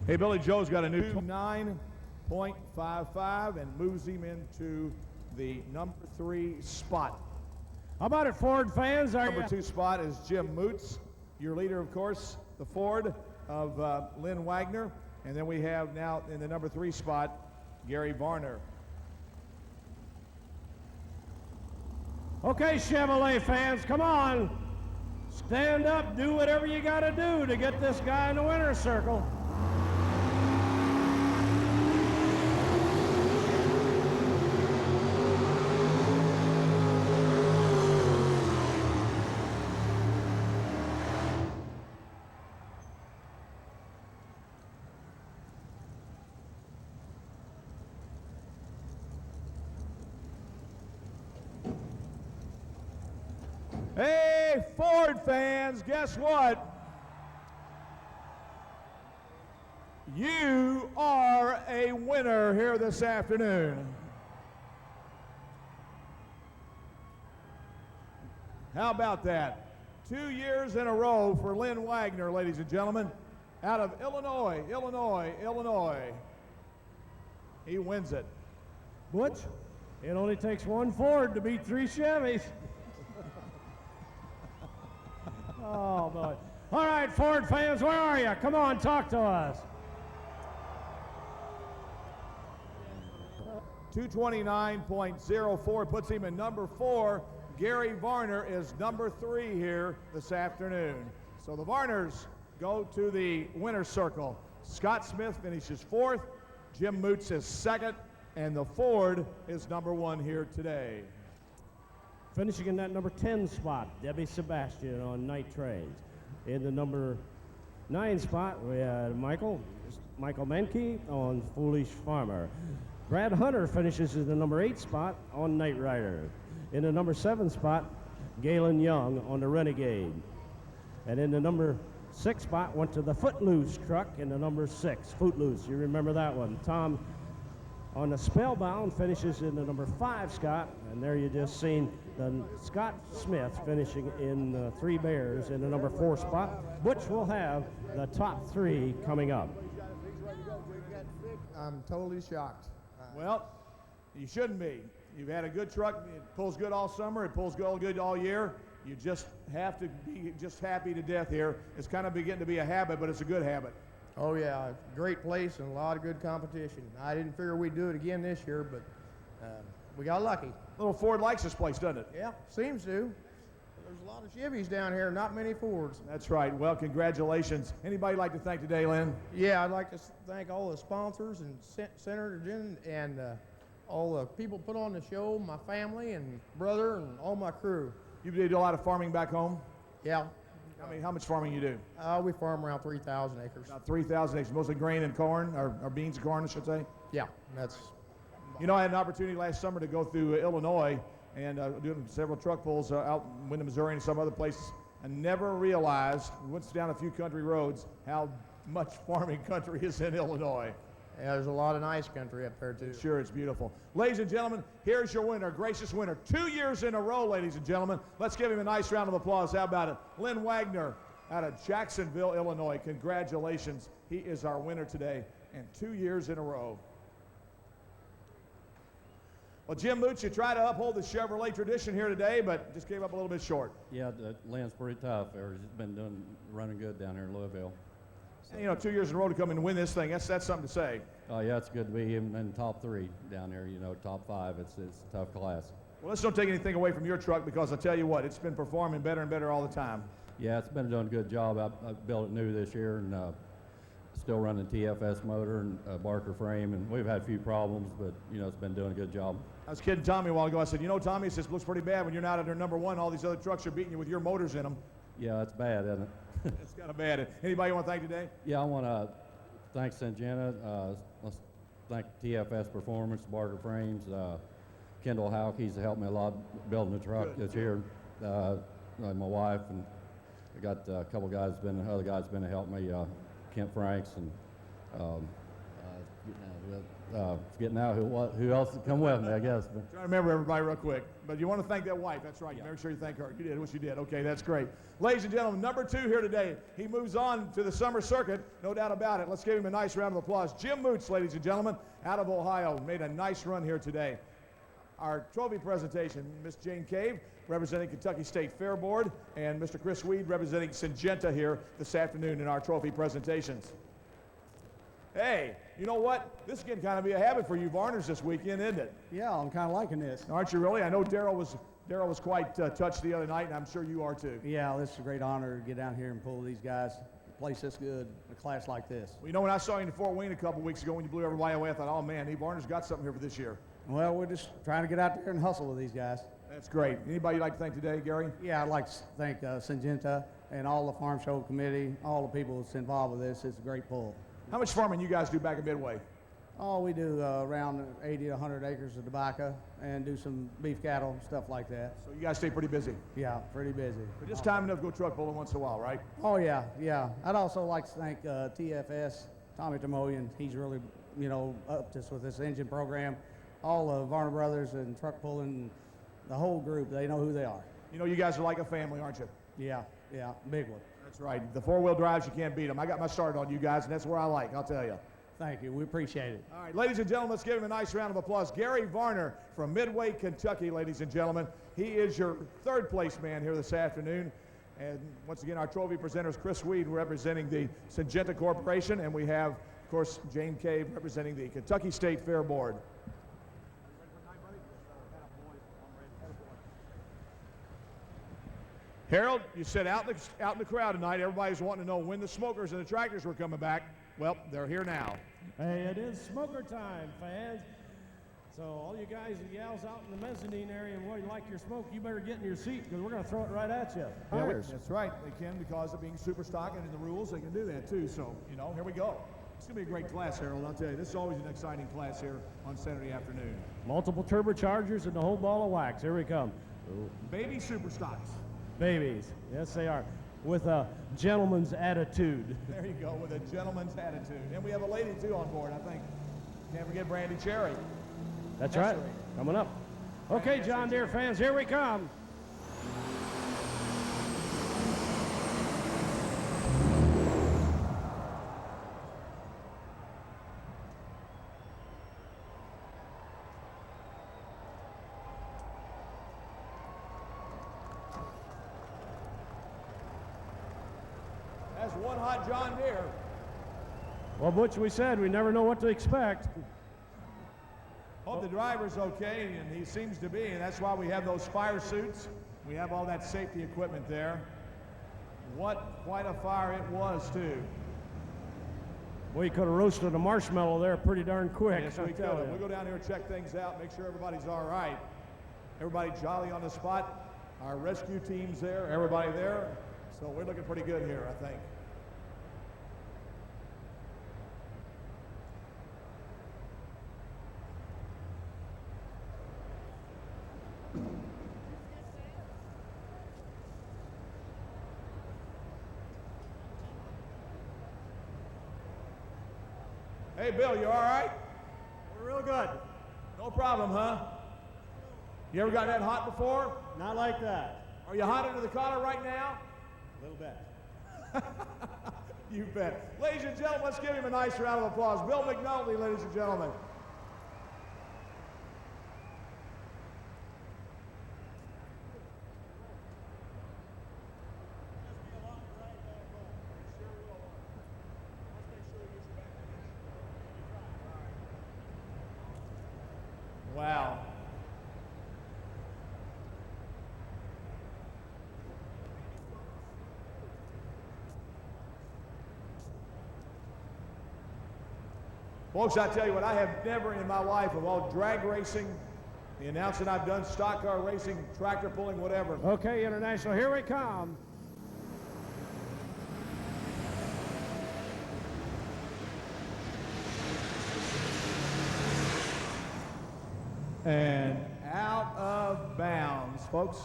Hey, Billy Joe's got a new 9.55 and moves him into the number 3 spot. How about it, Ford fans? Number 2 spot is Jim Moots, your leader, of course, the Ford of Lynn Wagner. And then we have now in the number 3 spot, Gary Varner. Okay, Chevrolet fans, come on. Stand up, do whatever you got to do to get this guy in the winner's circle. Hey, Ford fans, guess what? You are a winner here this afternoon. How about that? 2 years in a row for Lynn Wagner, ladies and gentlemen, out of Illinois. He wins it. Butch, it only takes one Ford to beat 3 Chevys. Oh, boy. All right, Ford fans, where are you? Come on, talk to us. 229.04 puts him in number 4. Gary Varner is number 3 here this afternoon. So the Varners go to the winner's circle. Scott Smith finishes 4th, Jim Moots is 2nd, and the Ford is number 1 here today. Finishing in that number 10 spot, Debbie Sebastian on Night Trains. In the number 9 spot, we had Michael Menke on Foolish Farmer. Brad Hunter finishes in the number 8 spot on Knight Rider. In the number 7 spot, Galen Young on the Renegade. And in the number 6 spot went to the Footloose truck in the number 6, Footloose. You remember that one. Tom on the Spellbound finishes in the number 5 Scott, and there you just seen Scott Smith finishing in 3 Bears in the number 4 spot, which will have the top 3 coming up. I'm totally shocked. Well, you shouldn't be. You've had a good truck. It pulls good all summer. It pulls good all year. You just have to be just happy to death here. It's kind of beginning to be a habit, but it's a good habit. Oh yeah, great place and a lot of good competition. I didn't figure we'd do it again this year, but we got lucky. Little Ford likes this place, doesn't it? Yeah, seems to. There's a lot of Chevys down here, not many Fords. That's right. Well, congratulations. Anybody like to thank today, Lynn? Yeah, I'd like to thank all the sponsors and Senator Jen and all the people put on the show, my family and brother and all my crew. You did a lot of farming back home? Yeah. How much farming you do? We farm around 3,000 acres. About 3,000 acres, mostly grain and corn, or beans and corn, I should say. Yeah, that's You know, I had an opportunity last summer to go through Illinois and doing several truck pulls out in Wyndham, Missouri and some other places. I never realized, we went down a few country roads, how much farming country is in Illinois. Yeah, there's a lot of nice country up there too. Sure, it's beautiful. Ladies and gentlemen, here's your winner, gracious winner. 2 years in a row, ladies and gentlemen. Let's give him a nice round of applause. How about it? Lynn Wagner out of Jacksonville, Illinois. Congratulations. He is our winner today, and 2 years in a row. Well, Jim Moots, you try to uphold the Chevrolet tradition here today, but just came up a little bit short. Yeah, Lynn's pretty tough. He's been running good down here in Louisville. And, you know, 2 years in a row to come in and win this thing, that's something to say. Oh, yeah, it's good to be in top 3 down there, you know, top 5. It's a tough class. Well, let's don't take anything away from your truck because I tell you what, it's been performing better and better all the time. Yeah, it's been doing a good job. I built it new this year and still running TFS motor and Barker frame, and we've had a few problems, but, you know, it's been doing a good job. I was kidding Tommy a while ago. I said, you know, Tommy, this looks pretty bad when you're not under number 1. All these other trucks are beating you with your motors in them. Yeah, it's bad, isn't it? It's kind of bad. Anybody you want to thank today? Yeah, I want to thank Syngenta. Let's thank TFS Performance, Barker Frames, Kendall Houck. He's helped me a lot building the truck this year. My wife, and I got a couple guys other guys been to help me. Kent Franks and forgetting now who else come with me, I guess. Trying to remember everybody real quick. But you want to thank that wife. That's right. Yeah. Make sure you thank her. You did what you did. Okay, that's great. Ladies and gentlemen, number 2 here today. He moves on to the summer circuit, no doubt about it. Let's give him a nice round of applause. Jim Moots, ladies and gentlemen, out of Ohio, made a nice run here today. Our trophy presentation, Miss Jane Cave, representing Kentucky State Fair Board, and Mr. Chris Weed, representing Syngenta here this afternoon in our trophy presentations. Hey, you know what? This is going to kind of be a habit for you Varners this weekend, isn't it? Yeah, I'm kind of liking this. Aren't you really? I know Darrell was quite touched the other night, and I'm sure you are too. Yeah, this is a great honor to get down here and pull these guys. A place this good, a class like this. Well, you know, when I saw you in Fort Wayne a couple weeks ago when you blew everybody away, I thought, oh man, Varner's got something here for this year. Well, we're just trying to get out there and hustle with these guys. That's great. Anybody you'd like to thank today, Gary? Yeah, I'd like to thank Syngenta and all the Farm Show Committee, all the people that's involved with this. It's a great pull. How much farming you guys do back at Midway? Oh, we do around 80 to 100 acres of tobacco and do some beef cattle, stuff like that. So you guys stay pretty busy? Yeah, pretty busy. But just time enough to go truck pulling once in a while, right? Oh, yeah, yeah. I'd also like to thank TFS, Tommy Tamoyan. He's really, you know, up to us with this engine program. All of Varner Brothers and truck pulling, the whole group, they know who they are. You know, you guys are like a family, aren't you? Yeah, yeah, big one. That's right. The 4-wheel drives, you can't beat them. I got my start on you guys, and that's where I like, I'll tell you. Thank you. We appreciate it. All right, ladies and gentlemen, let's give him a nice round of applause. Gary Varner from Midway, Kentucky, ladies and gentlemen. He is your 3rd place man here this afternoon. And once again, our trophy presenters, Chris Weed representing the Syngenta Corporation, and we have, of course, Jane Cave representing the Kentucky State Fair Board. Harold, you said out in the crowd tonight, everybody's wanting to know when the smokers and the tractors were coming back. Well, they're here now. Hey, it is smoker time, fans. So all you guys and gals out in the mezzanine area and you like your smoke, you better get in your seat because we're going to throw it right at you. Yeah, that's right. They can because of being super stock and in the rules, they can do that too. So, you know, here we go. It's going to be a great class, Harold. I'll tell you, this is always an exciting class here on Saturday afternoon. Multiple turbochargers and the whole ball of wax. Here we come. Baby super stocks. Babies. Yes, they are. With a gentleman's attitude. There you go, with a gentleman's attitude. And we have a lady, too, on board, I think. Can't forget Brandy Cherry. That's right. Coming up. Okay, John Deere fans, here we come. That's one hot John Deere. Well, Butch, we said we never know what to expect. Hope the driver's okay, and he seems to be, and that's why we have those fire suits. We have all that safety equipment there. Quite a fire it was, too. We could have roasted a marshmallow there pretty darn quick. Yes, we could. We'll go down here and check things out, make sure everybody's all right. Everybody jolly on the spot. Our rescue team's there, everybody there. So we're looking pretty good here, I think. Hey, Bill, you all right? We're real good. No problem, huh? You ever got that hot before? Not like that. Are you hot under the collar right now? A little bit. You bet. Ladies and gentlemen, let's give him a nice round of applause. Bill McNulty, ladies and gentlemen. Wow. Folks, I tell you what, I have never in my life, of all drag racing, the announcing I've done, stock car racing, tractor pulling, whatever. Okay, International, here we come. And out of bounds, folks.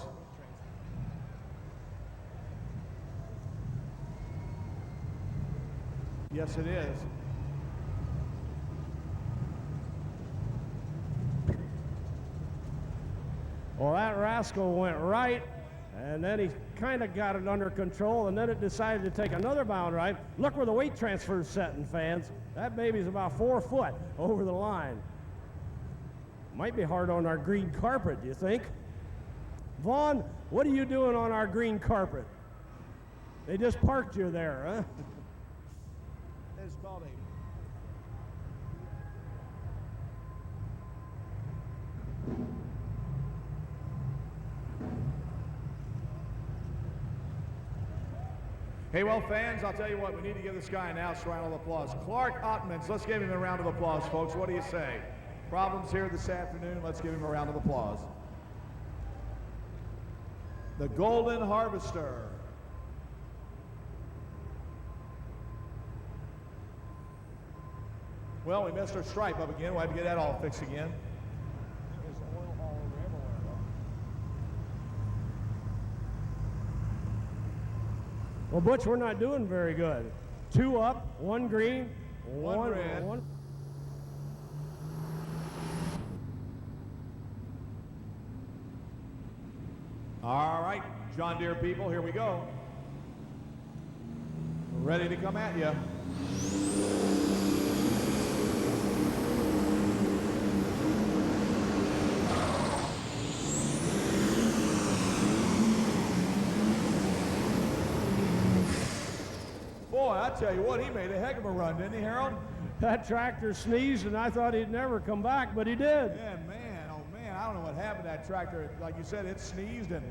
Yes, it is. Well, that rascal went right, and then he kind of got it under control, and then it decided to take another bound right. Look where the weight transfer is setting, fans. That baby's about 4 foot over the line. Might be hard on our green carpet, do you think? Vaughn, what are you doing on our green carpet? They just parked you there, huh? It's called a... Hey, well, fans, I'll tell you what, we need to give this guy an out round of applause. Clark Ottmans, let's give him a round of applause, folks. What do you say? Problems here this afternoon, let's give him a round of applause. The Golden Harvester. Well, we messed our stripe up again. We'll have to get that all fixed again. There's oil all over everywhere, though. Well, Butch, we're not doing very good. 2 up, 1 green, One red. one. All right, John Deere people, here we go. We're ready to come at you. Boy, I tell you what, he made a heck of a run, didn't he, Harold? That tractor sneezed, and I thought he'd never come back, but he did. Yeah, man, oh man, I don't know what happened to that tractor. Like you said, it sneezed, and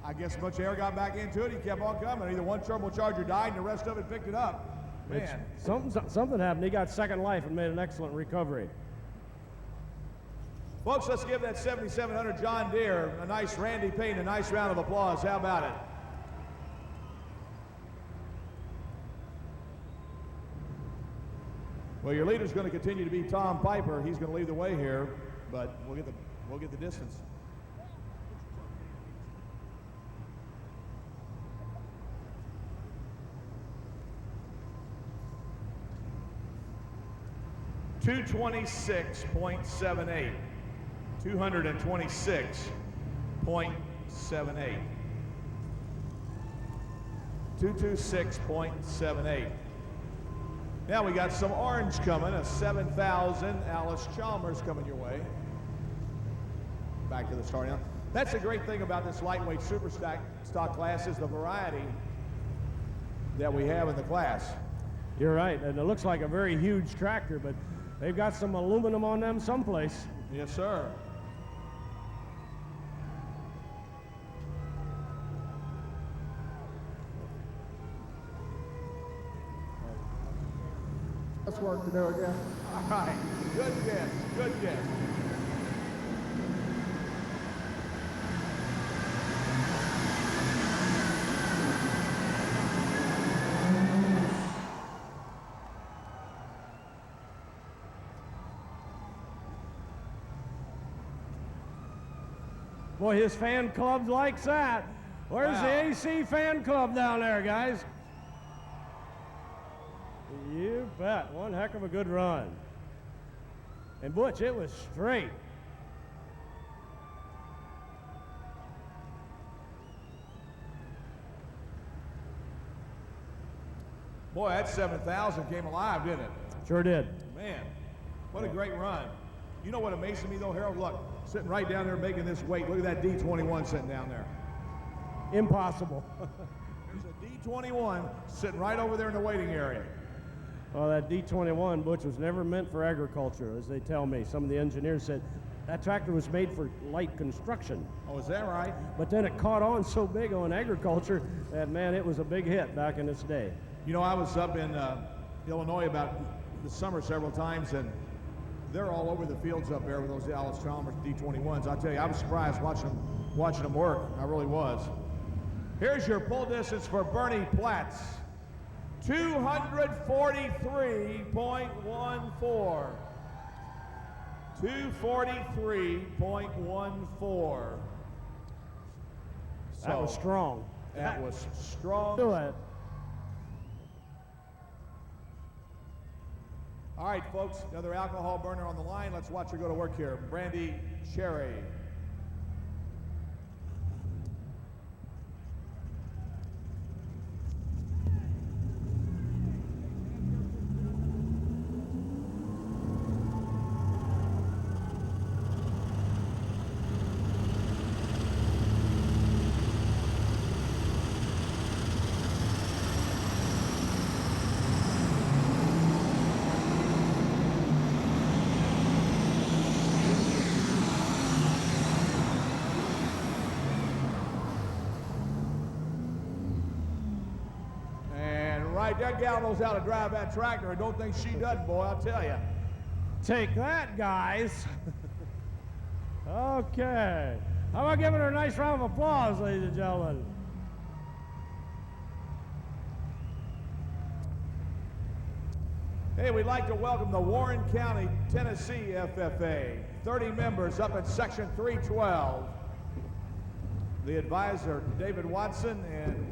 I guess a bunch of air got back into it. He kept on coming. Either one turbocharger died, and the rest of it picked it up. Man. Something happened. He got second life and made an excellent recovery. Folks, let's give that 7700 John Deere a nice Randy Payne, a nice round of applause. How about it? Well, your leader's going to continue to be Tom Piper. He's going to lead the way here, but we'll get the distance. .226.78. 226.78. 226.78. Now we got some orange coming, a 7,000 Alice Chalmers coming your way. Back to the start now. That's the great thing about this lightweight super stock class is the variety that we have in the class. You're right, and it looks like a very huge tractor, but they've got some aluminum on them someplace. Yes, sir. Let's work to do again. All right. Good guess. Good guess. Boy, his fan club likes that. Where's the AC fan club down there, guys? You bet. One heck of a good run. And Butch, it was straight. Boy, that 7,000 came alive, didn't it? Sure did. Man, what a great run. You know what amazes me though, Harold? Look, sitting right down there making this weight. Look at that D21 sitting down there. Impossible. There's a D21 sitting right over there in the waiting area. Well, that D21, Butch, was never meant for agriculture, as they tell me. Some of the engineers said that tractor was made for light construction. Oh, is that right? But then it caught on so big on agriculture that, man, it was a big hit back in its day. You know, I was up in Illinois about the summer several times, and they're all over the fields up there with those Dallas Chalmers D21s. I tell you, I was surprised watching them work. I really was. Here's your pull distance for Bernie Platts. 243.14. 243.14. That was strong. That was strong. Do it. All right, folks, another alcohol burner on the line. Let's watch her go to work here. Brandy Cherry. That gal knows how to drive that tractor. I don't think she doesn't, boy, I'll tell you. Take that, guys. Okay. How about giving her a nice round of applause, ladies and gentlemen? Hey, we'd like to welcome the Warren County, Tennessee FFA. 30 members up in Section 312. The advisor, David Watson and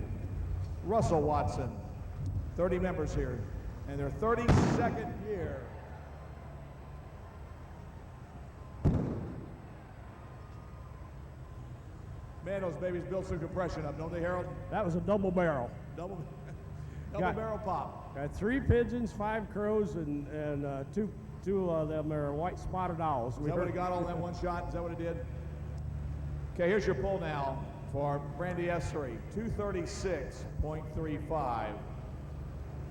Russell Watson. 30 members here, and their 32nd year. Man, those babies built some compression up, don't they, Harold? That was a double barrel. Double barrel pop. Got 3 pigeons, 5 crows, and two of them are white spotted owls. Is that what it got all in that one shot? Is that what it did? Okay, here's your pull now for Brandy S3, 236.35.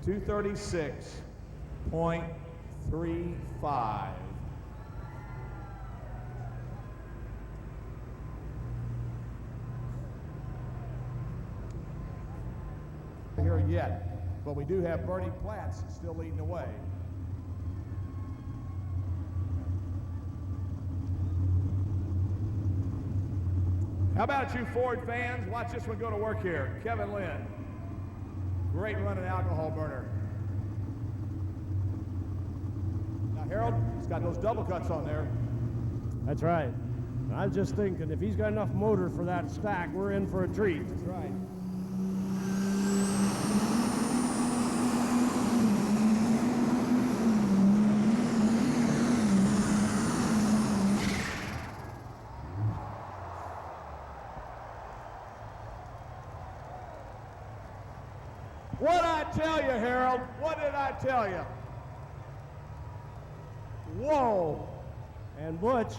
236.35. Here yet, but we do have Bernie Platts still leading the way. How about you Ford fans? Watch this one go to work here. Kevin Lynn. Great running alcohol burner. Now, Harold, he's got those double cuts on there. That's right. I was just thinking, if he's got enough motor for that stack, we're in for a treat. That's right. What'd I tell you, Harold? What did I tell you? Whoa. And Butch,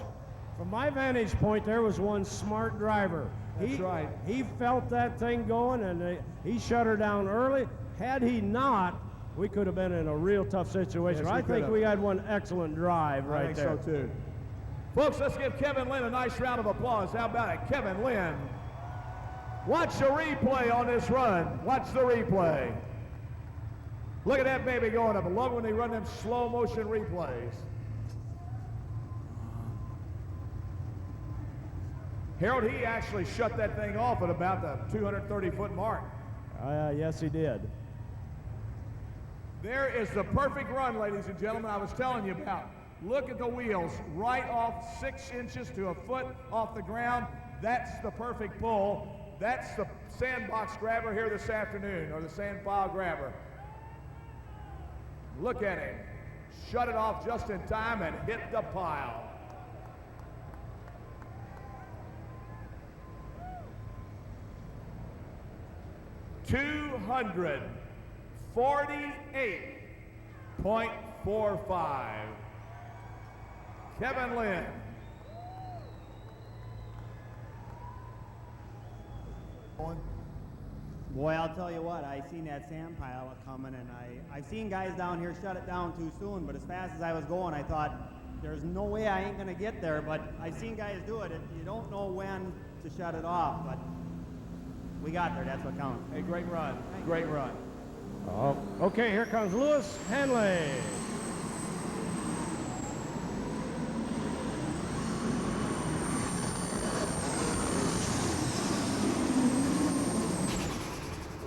from my vantage point, there was one smart driver. That's right. He felt that thing going, and he shut her down early. Had he not, we could have been in a real tough situation. Yes, I think we had one excellent drive right there. I think so, too. Folks, let's give Kevin Lynn a nice round of applause. How about it? Kevin Lynn. Watch the replay on this run. Watch the replay. Look at that baby going up. I love when they run them slow motion replays. Harold, he actually shut that thing off at about the 230-foot mark. Yes, he did. There is the perfect run, ladies and gentlemen, I was telling you about. Look at the wheels, right off 6 inches to a foot off the ground. That's the perfect pull. That's the sandbox grabber here this afternoon, or the sand pile grabber. Look at him. shut it off just in time and hit the pile. $248.45. Kevin Lynn. Boy, I'll tell you what, I seen that sand pile coming, and I've seen guys down here shut it down too soon, but as fast as I was going, I thought, there's no way I ain't gonna get there, but I've seen guys do it. You don't know when to shut it off, but we got there, that's what counts. Hey, great run, great run. Oh, okay, here comes Lewis Hanley.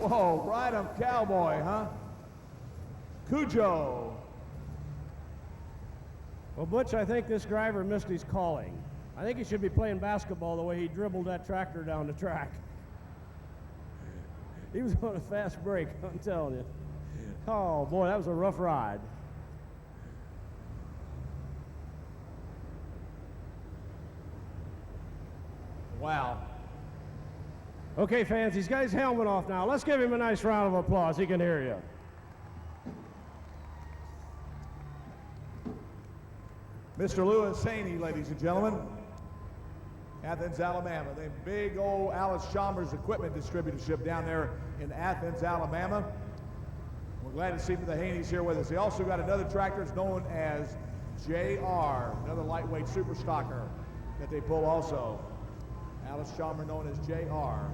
Whoa, ride 'em cowboy, huh? Cujo. Well, Butch, I think this driver missed his calling. I think he should be playing basketball the way he dribbled that tractor down the track. He was on a fast break, I'm telling you. Oh, boy, that was a rough ride. Wow. Okay, fans, he's got his helmet off now. Let's give him a nice round of applause. He can hear you. Mr. Lewis Haney, ladies and gentlemen. Athens, Alabama. The big old Alice Chalmers equipment distributorship down there in Athens, Alabama. We're glad to see the Haneys here with us. They also got another tractor known as JR, another lightweight super stocker that they pull also. Alice Chalmers known as JR.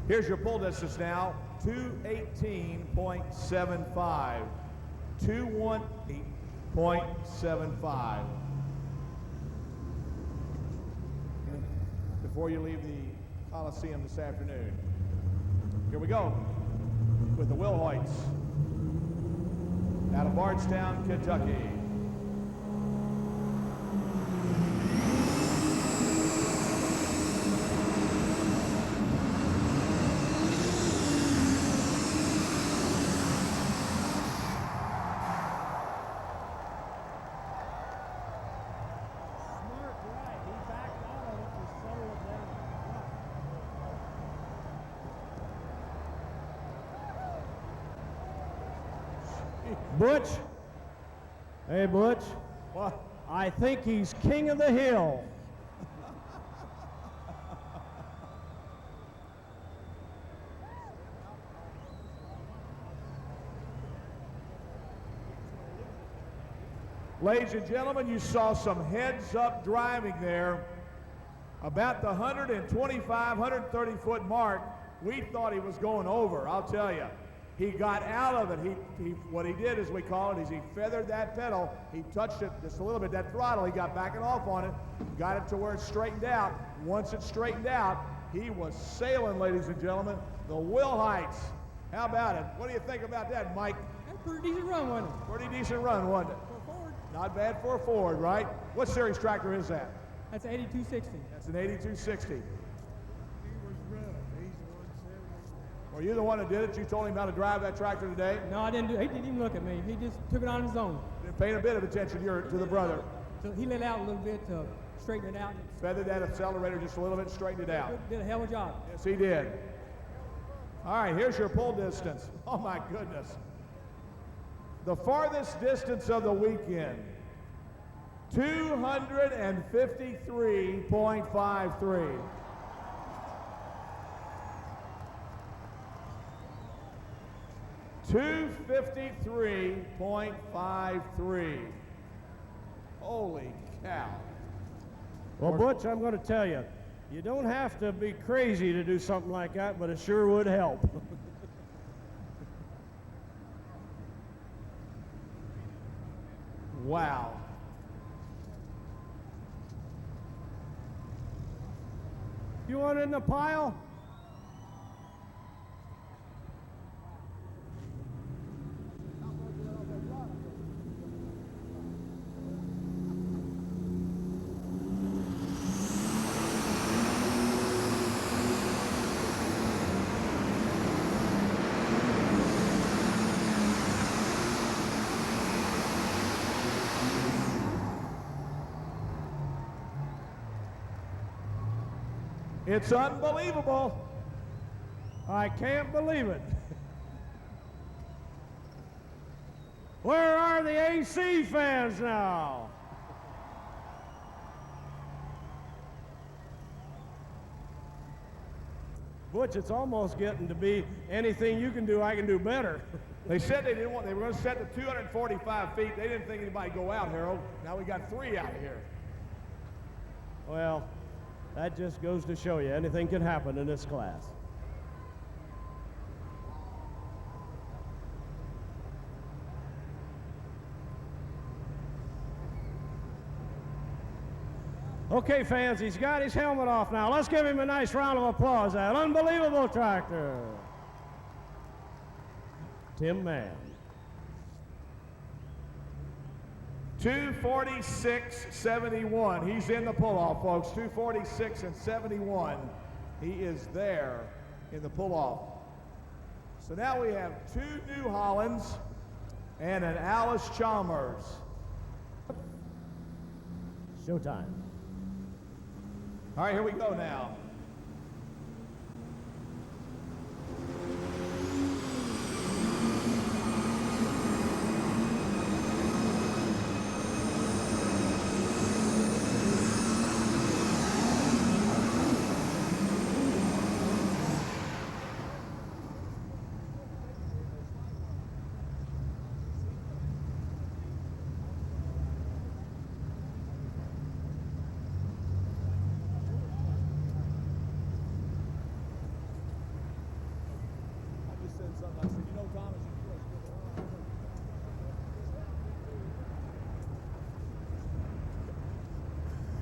Here's your pull distance now, 218.75. 218.75. Before you leave the Coliseum this afternoon. Here we go with the Wilhoits out of Bardstown, Kentucky. Butch. Hey, Butch. What? I think he's king of the hill. Ladies and gentlemen, you saw some heads-up driving there. About the 125, 130-foot mark, we thought he was going over, I'll tell you. He got out of it. What he did, as we call it, is he feathered that pedal. He touched it just a little bit, that throttle. He got backing off on it, got it to where it straightened out. Once it straightened out, he was sailing, ladies and gentlemen. The Wilhoits. How about it? What do you think about that, Mike? That's a pretty decent run, wasn't it? Pretty decent run, wasn't it? For a Ford. Not bad for a Ford, right? What series tractor is that? That's an 8260. That's an 8260. Were you the one that did it? You told him how to drive that tractor today? No, I didn't do it. He didn't even look at me. He just took it on his own. Didn't pay a bit of attention to the brother. So he let out a little bit to straighten it out. Feathered that accelerator just a little bit, straightened it out. Did a hell of a job. Yes, he did. All right, here's your pull distance. Oh, my goodness. The farthest distance of the weekend, 253.53. 253.53. Holy cow. Well, Butch, I'm going to tell you, you don't have to be crazy to do something like that, but it sure would help. Wow. You want it in the pile? It's unbelievable. I can't believe it. Where are the AC fans now? Butch, it's almost getting to be anything you can do, I can do better. They said they didn't want, they were going to set the 245 feet. They didn't think anybody go out, Harold. Now we got 3 out of here. Well, that just goes to show you anything can happen in this class. Okay, fans, he's got his helmet off now. Let's give him a nice round of applause. That unbelievable tractor. Tim Mann. 246.71. He's in the pull-off, folks. 246 and 71. He is there in the pull-off. So now we have 2 New Hollands and an Alice Chalmers. Showtime. All right, here we go now.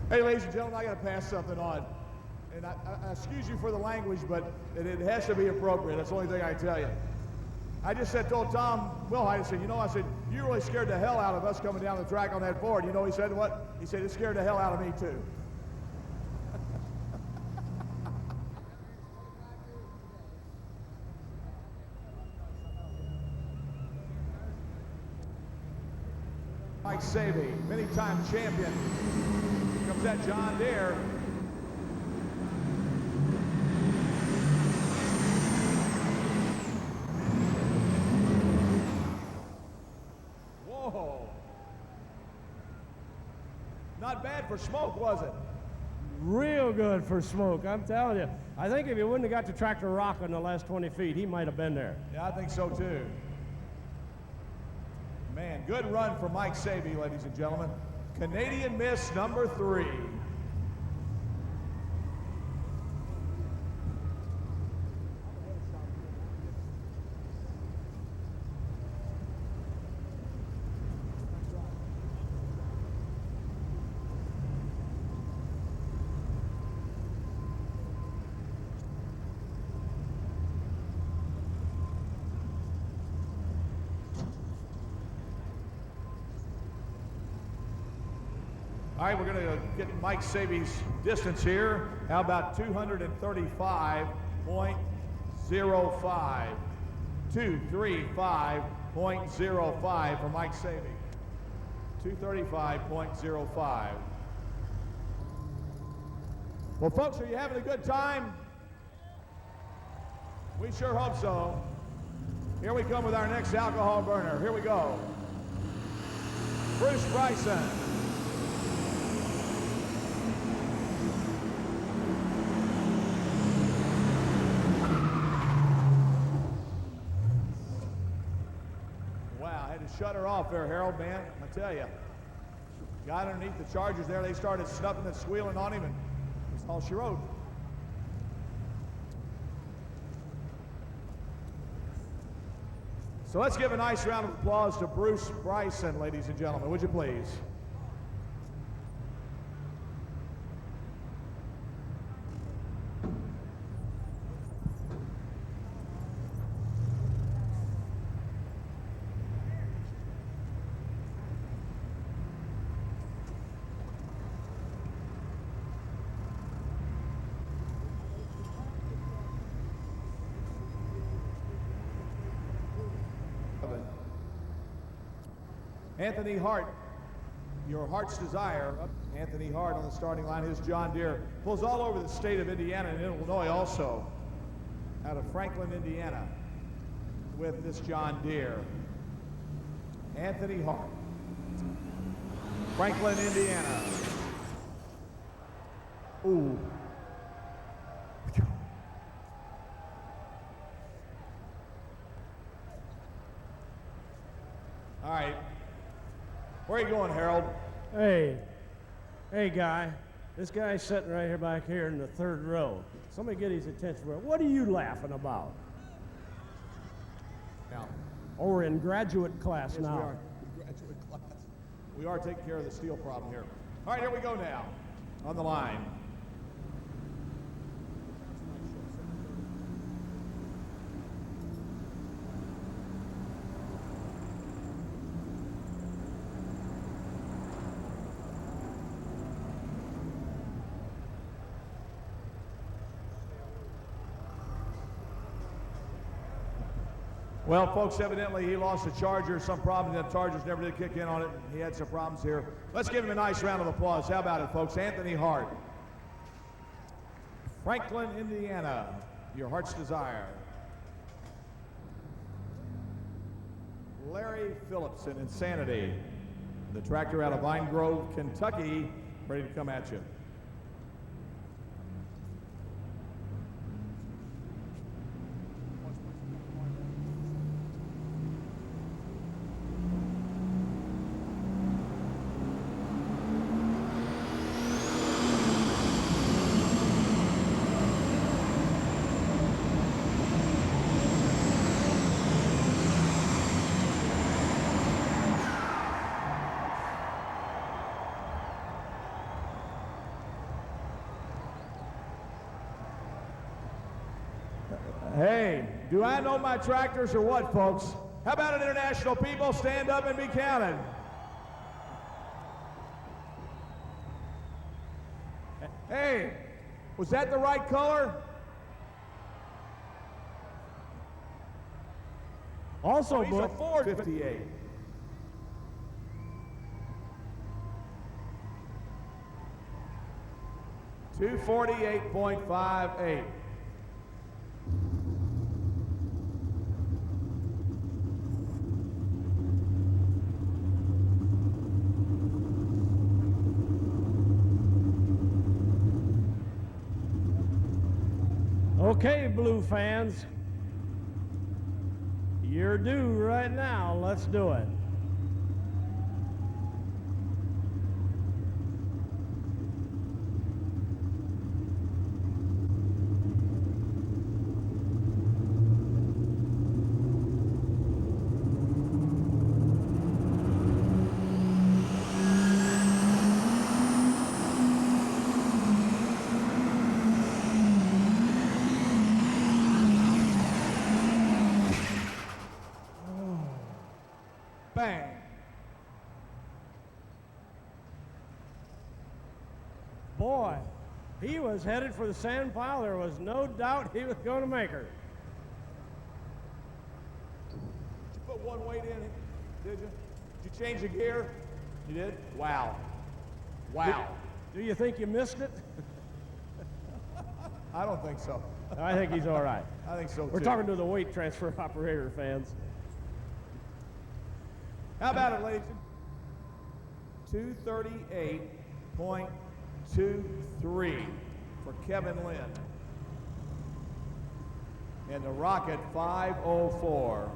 Hey, ladies and gentlemen, I got to pass something on. And I excuse you for the language, but it has to be appropriate. That's the only thing I can tell you. I just told Tom Wilhite, I said, I said, you really scared the hell out of us coming down the track on that Ford. You know, he said what? He said, it scared the hell out of me, too. Mike Savy, many-time champion. Comes that John Deere. Whoa. Not bad for smoke, was it? Real good for smoke, I'm telling you. I think if he wouldn't have got the tractor rocking the last 20 feet, he might have been there. Yeah, I think so too. Man, good run for Mike Savy, ladies and gentlemen. Canadian Miss number 3. All right, we're going to get Mike Savy's distance here. How about 235.05? 235.05 for Mike Savy. 235.05. Well, folks, are you having a good time? We sure hope so. Here we come with our next alcohol burner. Here we go. Bruce Bryson. Shut her off there, Harold, man. I tell you. Got underneath the Chargers there. They started snuffing and squealing on him, and that's all she wrote. So let's give a nice round of applause to Bruce Bryson, ladies and gentlemen. Would you please? Anthony Hart, Your Heart's Desire. Anthony Hart on the starting line. His John Deere pulls all over the state of Indiana and Illinois also. Out of Franklin, Indiana, with this John Deere. Anthony Hart. Franklin, Indiana. Ooh. All right. Where are you going, Harold? Hey, guy. This guy's sitting right here back here in the third row. Somebody get his attention. What are you laughing about? Now. Oh, we're in graduate class Yes, now. we are. Graduate class. We are taking care of the steel problem here. All right, here we go now. On the line. Well, folks, evidently he lost the charger, some problem. The chargers never did kick in on it. He had some problems here. Let's give him a nice round of applause. How about it, folks? Anthony Hart. Franklin, Indiana, Your Heart's Desire. Larry Phillips in Insanity. The tractor out of Vine Grove, Kentucky, ready to come at you. Hey, do I know my tractors or what, folks? How about it, international people? Stand up and be counted. Hey, was that the right color? Also, he's a Ford 58. $248.58. Okay, Blue fans. You're due right now. Let's do it. Bang. Boy, he was headed for the sand pile. There was no doubt he was going to make her. Did you put one weight in it? Did you? Did you change the gear? You did? Wow. Wow. Do you think you missed it? I don't think so. I think he's all right. I think so, too. We're talking to the weight transfer operator fans. How about it, ladies? 238.23 for Kevin Lynn. And the Rocket 504.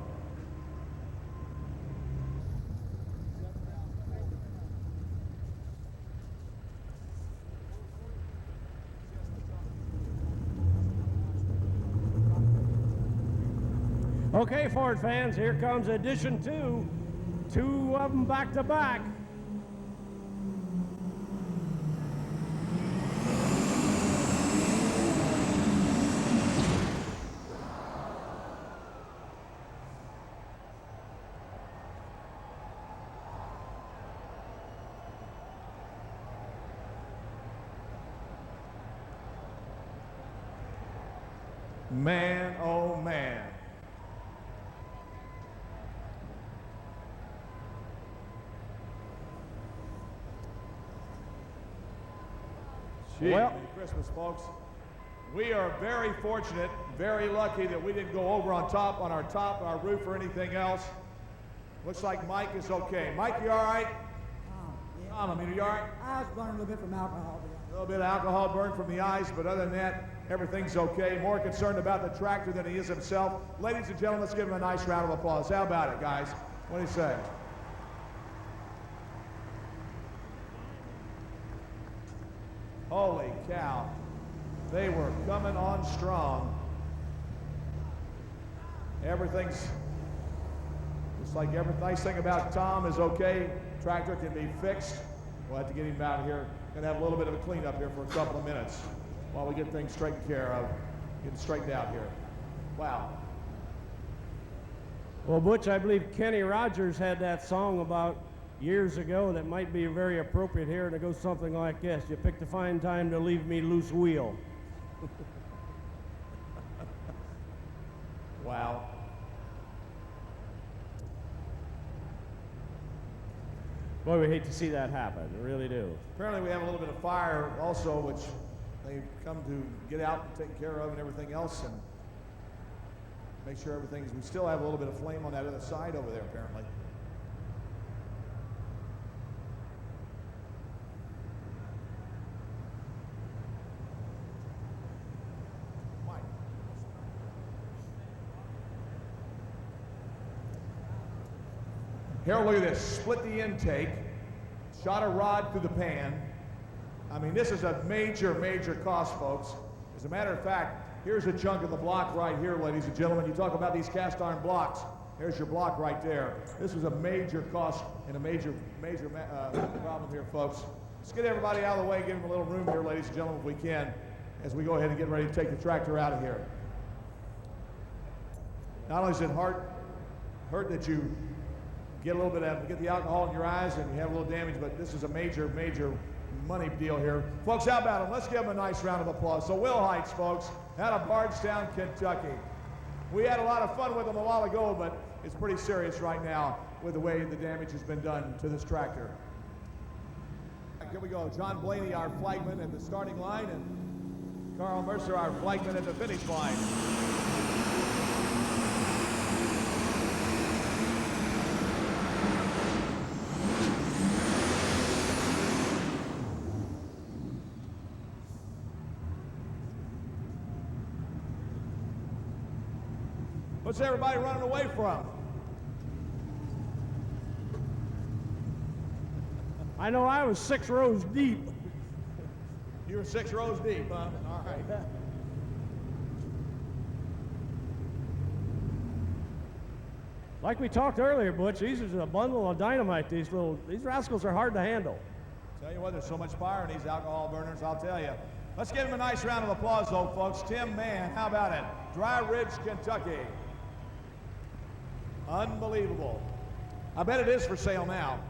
Okay, Ford fans, here comes edition 2. Two of them back to back. Man, oh man. Gee, Well- Merry Christmas, folks. We are very fortunate, very lucky that we didn't go over on our roof or anything else. Looks like Mike is okay. Mike, you all right? Tom, I mean, are you all right? I was burning a little bit from alcohol. A little bit of alcohol burned from the eyes, but other than that, everything's okay. More concerned about the tractor than he is himself. Ladies and gentlemen, let's give him a nice round of applause. How about it, guys? What do you say? Holy cow. They were coming on strong. Everything's, it's like every nice thing about Tom is okay. Tractor can be fixed. We'll have to get him out of here. Gonna have a little bit of a cleanup here for a couple of minutes while we get things straightened care of, getting straightened out here. Wow. Well, Butch, I believe Kenny Rogers had that song about years ago that might be very appropriate here, and it goes something like this. You picked a fine time to leave me loose wheel. Wow. Boy, we hate to see that happen. We really do. Apparently we have a little bit of fire also, which they've come to get out and take care of and everything else, and make sure everything's, we still have a little bit of flame on that other side over there apparently. Mike. Here, look at this. Split the intake, shot a rod through the pan. I mean, this is a major, major cost, folks. As a matter of fact, here's a chunk of the block right here, ladies and gentlemen. You talk about these cast iron blocks. There's your block right there. This was a major cost and a major problem here, folks. Let's get everybody out of the way, give them a little room here, ladies and gentlemen, if we can, as we go ahead and get ready to take the tractor out of here. Not only is it hurt that you get a little bit of, get the alcohol in your eyes and you have a little damage, but this is a major, major money deal here. Folks, how about them? Let's give them a nice round of applause. So Will Heights, folks, out of Bardstown, Kentucky. We had a lot of fun with them a while ago, but it's pretty serious right now with the way the damage has been done to this tractor. Here we go. John Blaney, our flagman at the starting line, and Carl Mercer, our flagman at the finish line. What's everybody running away from? I know I was 6 rows deep. You were 6 rows deep, huh? All right. Like we talked earlier, Butch, these are a bundle of dynamite. These rascals are hard to handle. Tell you what, there's so much fire in these alcohol burners, I'll tell you. Let's give him a nice round of applause, though, folks. Tim Mann, how about it? Dry Ridge, Kentucky. Unbelievable. I bet it is for sale now.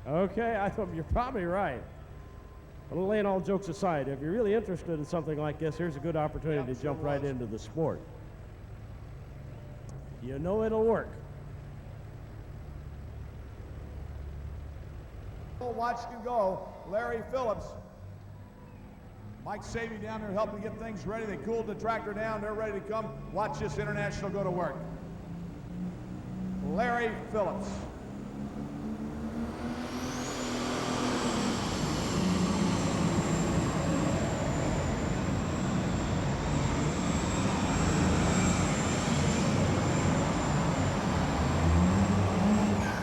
Okay, I thought you're probably right. But laying all jokes aside, if you're really interested in something like this, here's a good opportunity to jump right into the sport. You know it'll work. Watch you go, Larry Phillips. Mike Savy down there helping get things ready. They cooled the tractor down. They're ready to come. Watch this International go to work. Larry Phillips.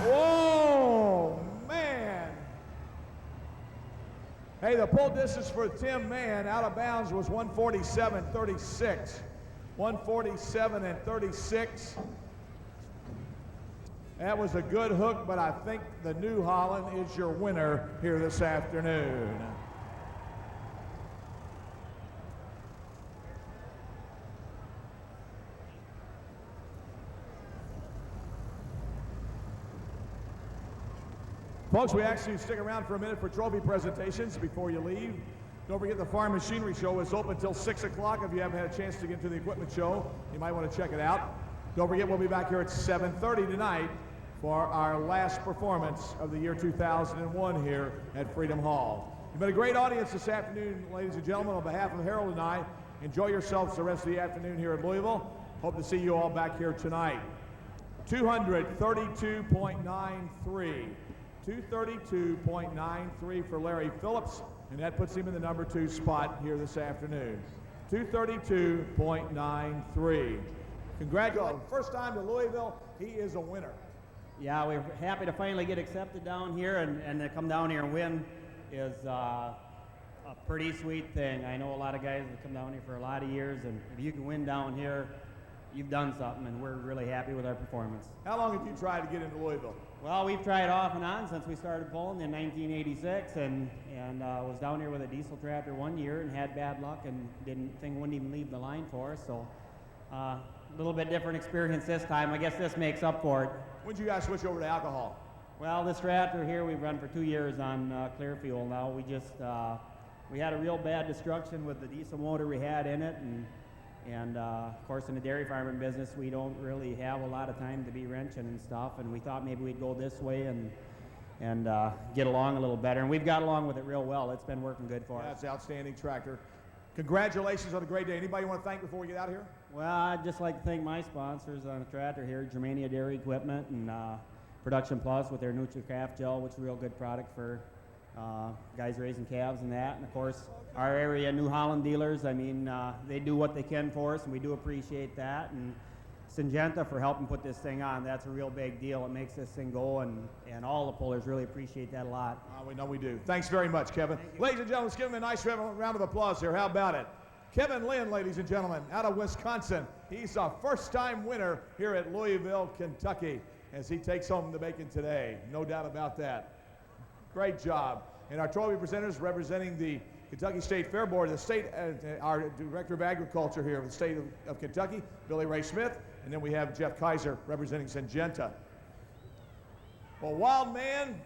Whoa, man. Hey, the pull distance for Tim Mann out of bounds was 147.36. 147.36. That was a good hook, but I think the New Holland is your winner here this afternoon. Folks, we actually stick around for a minute for trophy presentations before you leave. Don't forget the Farm Machinery Show is open until 6 o'clock. If you haven't had a chance to get to the equipment show, you might want to check it out. Don't forget we'll be back here at 7:30 tonight for our last performance of the year 2001 here at Freedom Hall. You've been a great audience this afternoon, ladies and gentlemen. On behalf of Harold and I, enjoy yourselves the rest of the afternoon here at Louisville. Hope to see you all back here tonight. 232.93. 232.93 for Larry Phillips, and that puts him in the number 2 spot here this afternoon. 232.93. Congratulations. First time to Louisville, he is a winner. Yeah, we're happy to finally get accepted down here, and to come down here and win is a pretty sweet thing. I know a lot of guys that come down here for a lot of years, and if you can win down here, you've done something, and we're really happy with our performance. How long have you tried to get into Louisville? Well, we've tried off and on since we started pulling in 1986, and was down here with a diesel tractor one year and had bad luck and wouldn't even leave the line for us. So a little bit different experience this time. I guess this makes up for it. When did you guys switch over to alcohol? Well, this tractor here we've run for 2 years on clear fuel now. We just we had a real bad destruction with the diesel motor we had in it, and of course in the dairy farming business we don't really have a lot of time to be wrenching and stuff, and we thought maybe we'd go this way and get along a little better, and we've got along with it real well. It's been working good for us. That's an outstanding tractor. Congratulations on a great day. Anybody you want to thank before we get out of here? Well, I'd just like to thank my sponsors on the tractor here, Germania Dairy Equipment and Production Plus with their NutriCraft Gel, which is a real good product for guys raising calves and that. And of course, our area New Holland dealers, I mean, they do what they can for us, and we do appreciate that. And Syngenta for helping put this thing on. That's a real big deal. It makes this thing go, and all the pullers really appreciate that a lot. We know we do. Thanks very much, Kevin. Ladies and gentlemen, let's give him a nice round of applause here. How about it? Kevin Lynn, ladies and gentlemen, out of Wisconsin. He's a first-time winner here at Louisville, Kentucky, as he takes home the bacon today. No doubt about that. Great job. And our trophy presenters representing the Kentucky State Fair Board, the state, our Director of Agriculture here of the state of Kentucky, Billy Ray Smith, and then we have Jeff Kaiser representing Syngenta. Well, Wild Man,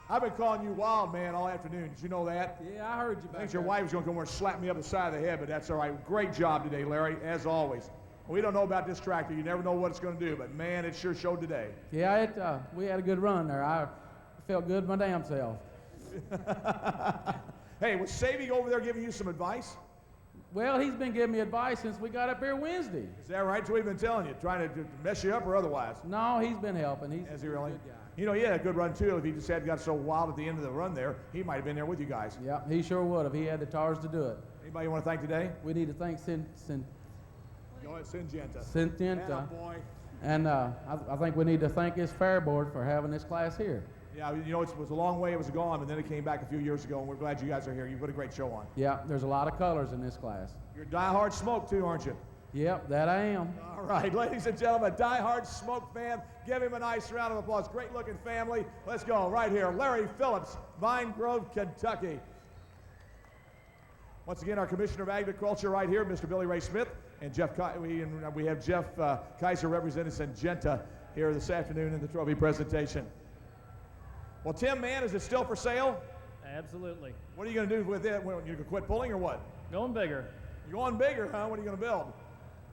I've been calling you Wild Man all afternoon. Did you know that? Yeah, I heard you back I think your there. wife was going to come over and slap me up the side of the head, but that's all right. Great job today, Larry, as always. We don't know about this tractor. You never know what it's going to do, but man, it sure showed today. Yeah, we had a good run there. I felt good my damn self. Hey, was Savy over there giving you some advice? Well, he's been giving me advice since we got up here Wednesday. Is that right? So we've been telling you, trying to mess you up or otherwise? No, he's been helping. Has he really? a good guy. You know, he had a good run too. If he just had got so wild at the end of the run there, he might have been there with you guys. Yeah, he sure would if he had the tires to do it. Anybody you want to thank today? We need to thank Go ahead, Syngenta. Syngenta. Boy. And I think we need to thank his fair board for having this class here. Yeah, you know, it was a long way it was gone, but then it came back a few years ago, and we're glad you guys are here. You put a great show on. Yeah, there's a lot of colors in this class. You're diehard Smoke too, aren't you? Yep, that I am. All right, ladies and gentlemen, diehard Smoke fan, give him a nice round of applause. Great looking family. Let's go right here. Larry Phillips, Vine Grove, Kentucky. Once again, our Commissioner of Agriculture right here, Mr. Billy Ray Smith, and we have Jeff Kaiser representing Syngenta here this afternoon in the trophy presentation. Well, Tim, man, is it still for sale? Absolutely. What are you going to do with it? You going to quit pulling or what? Going bigger. You're going bigger, huh? What are you going to build?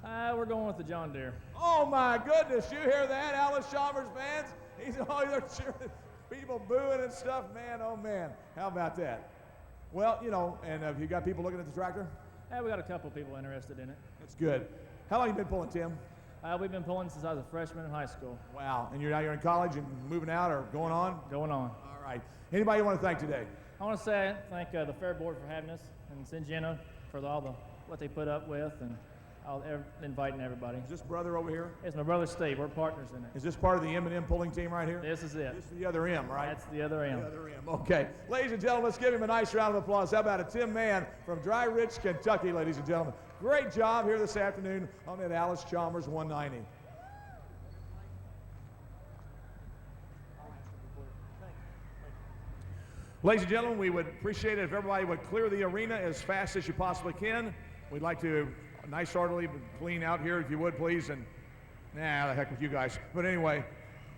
We're going with the John Deere. Oh, my goodness. You hear that, Alice Chalmers fans? They're cheering, people booing and stuff. Man, oh, man. How about that? Well, you know, and have you got people looking at the tractor? We got a couple people interested in it. That's good. How long have you been pulling, Tim? We've been pulling since I was a freshman in high school. Wow. And you're in college and moving out or going on? Going on. All right. Anybody you want to thank today? I want to say thank the Fair Board for having us, and Syngenta for what they put up with, and inviting everybody. Is this brother over here? It's my brother Steve. We're partners in it. Is this part of the M&M pulling team right here? This is it. This is the other M, right? That's the other M. The other M. Okay. Ladies and gentlemen, let's give him a nice round of applause. How about it? Tim Mann from Dry Ridge, Kentucky, ladies and gentlemen. Great job here this afternoon on that Alice Chalmers 190. Ladies and gentlemen, we would appreciate it if everybody would clear the arena as fast as you possibly can. We'd like to nice, orderly, clean out here if you would, please. And the heck with you guys. But anyway,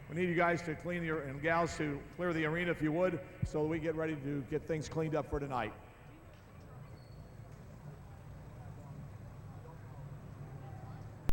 we need you guys to clean and gals to clear the arena if you would, so we get ready to get things cleaned up for tonight.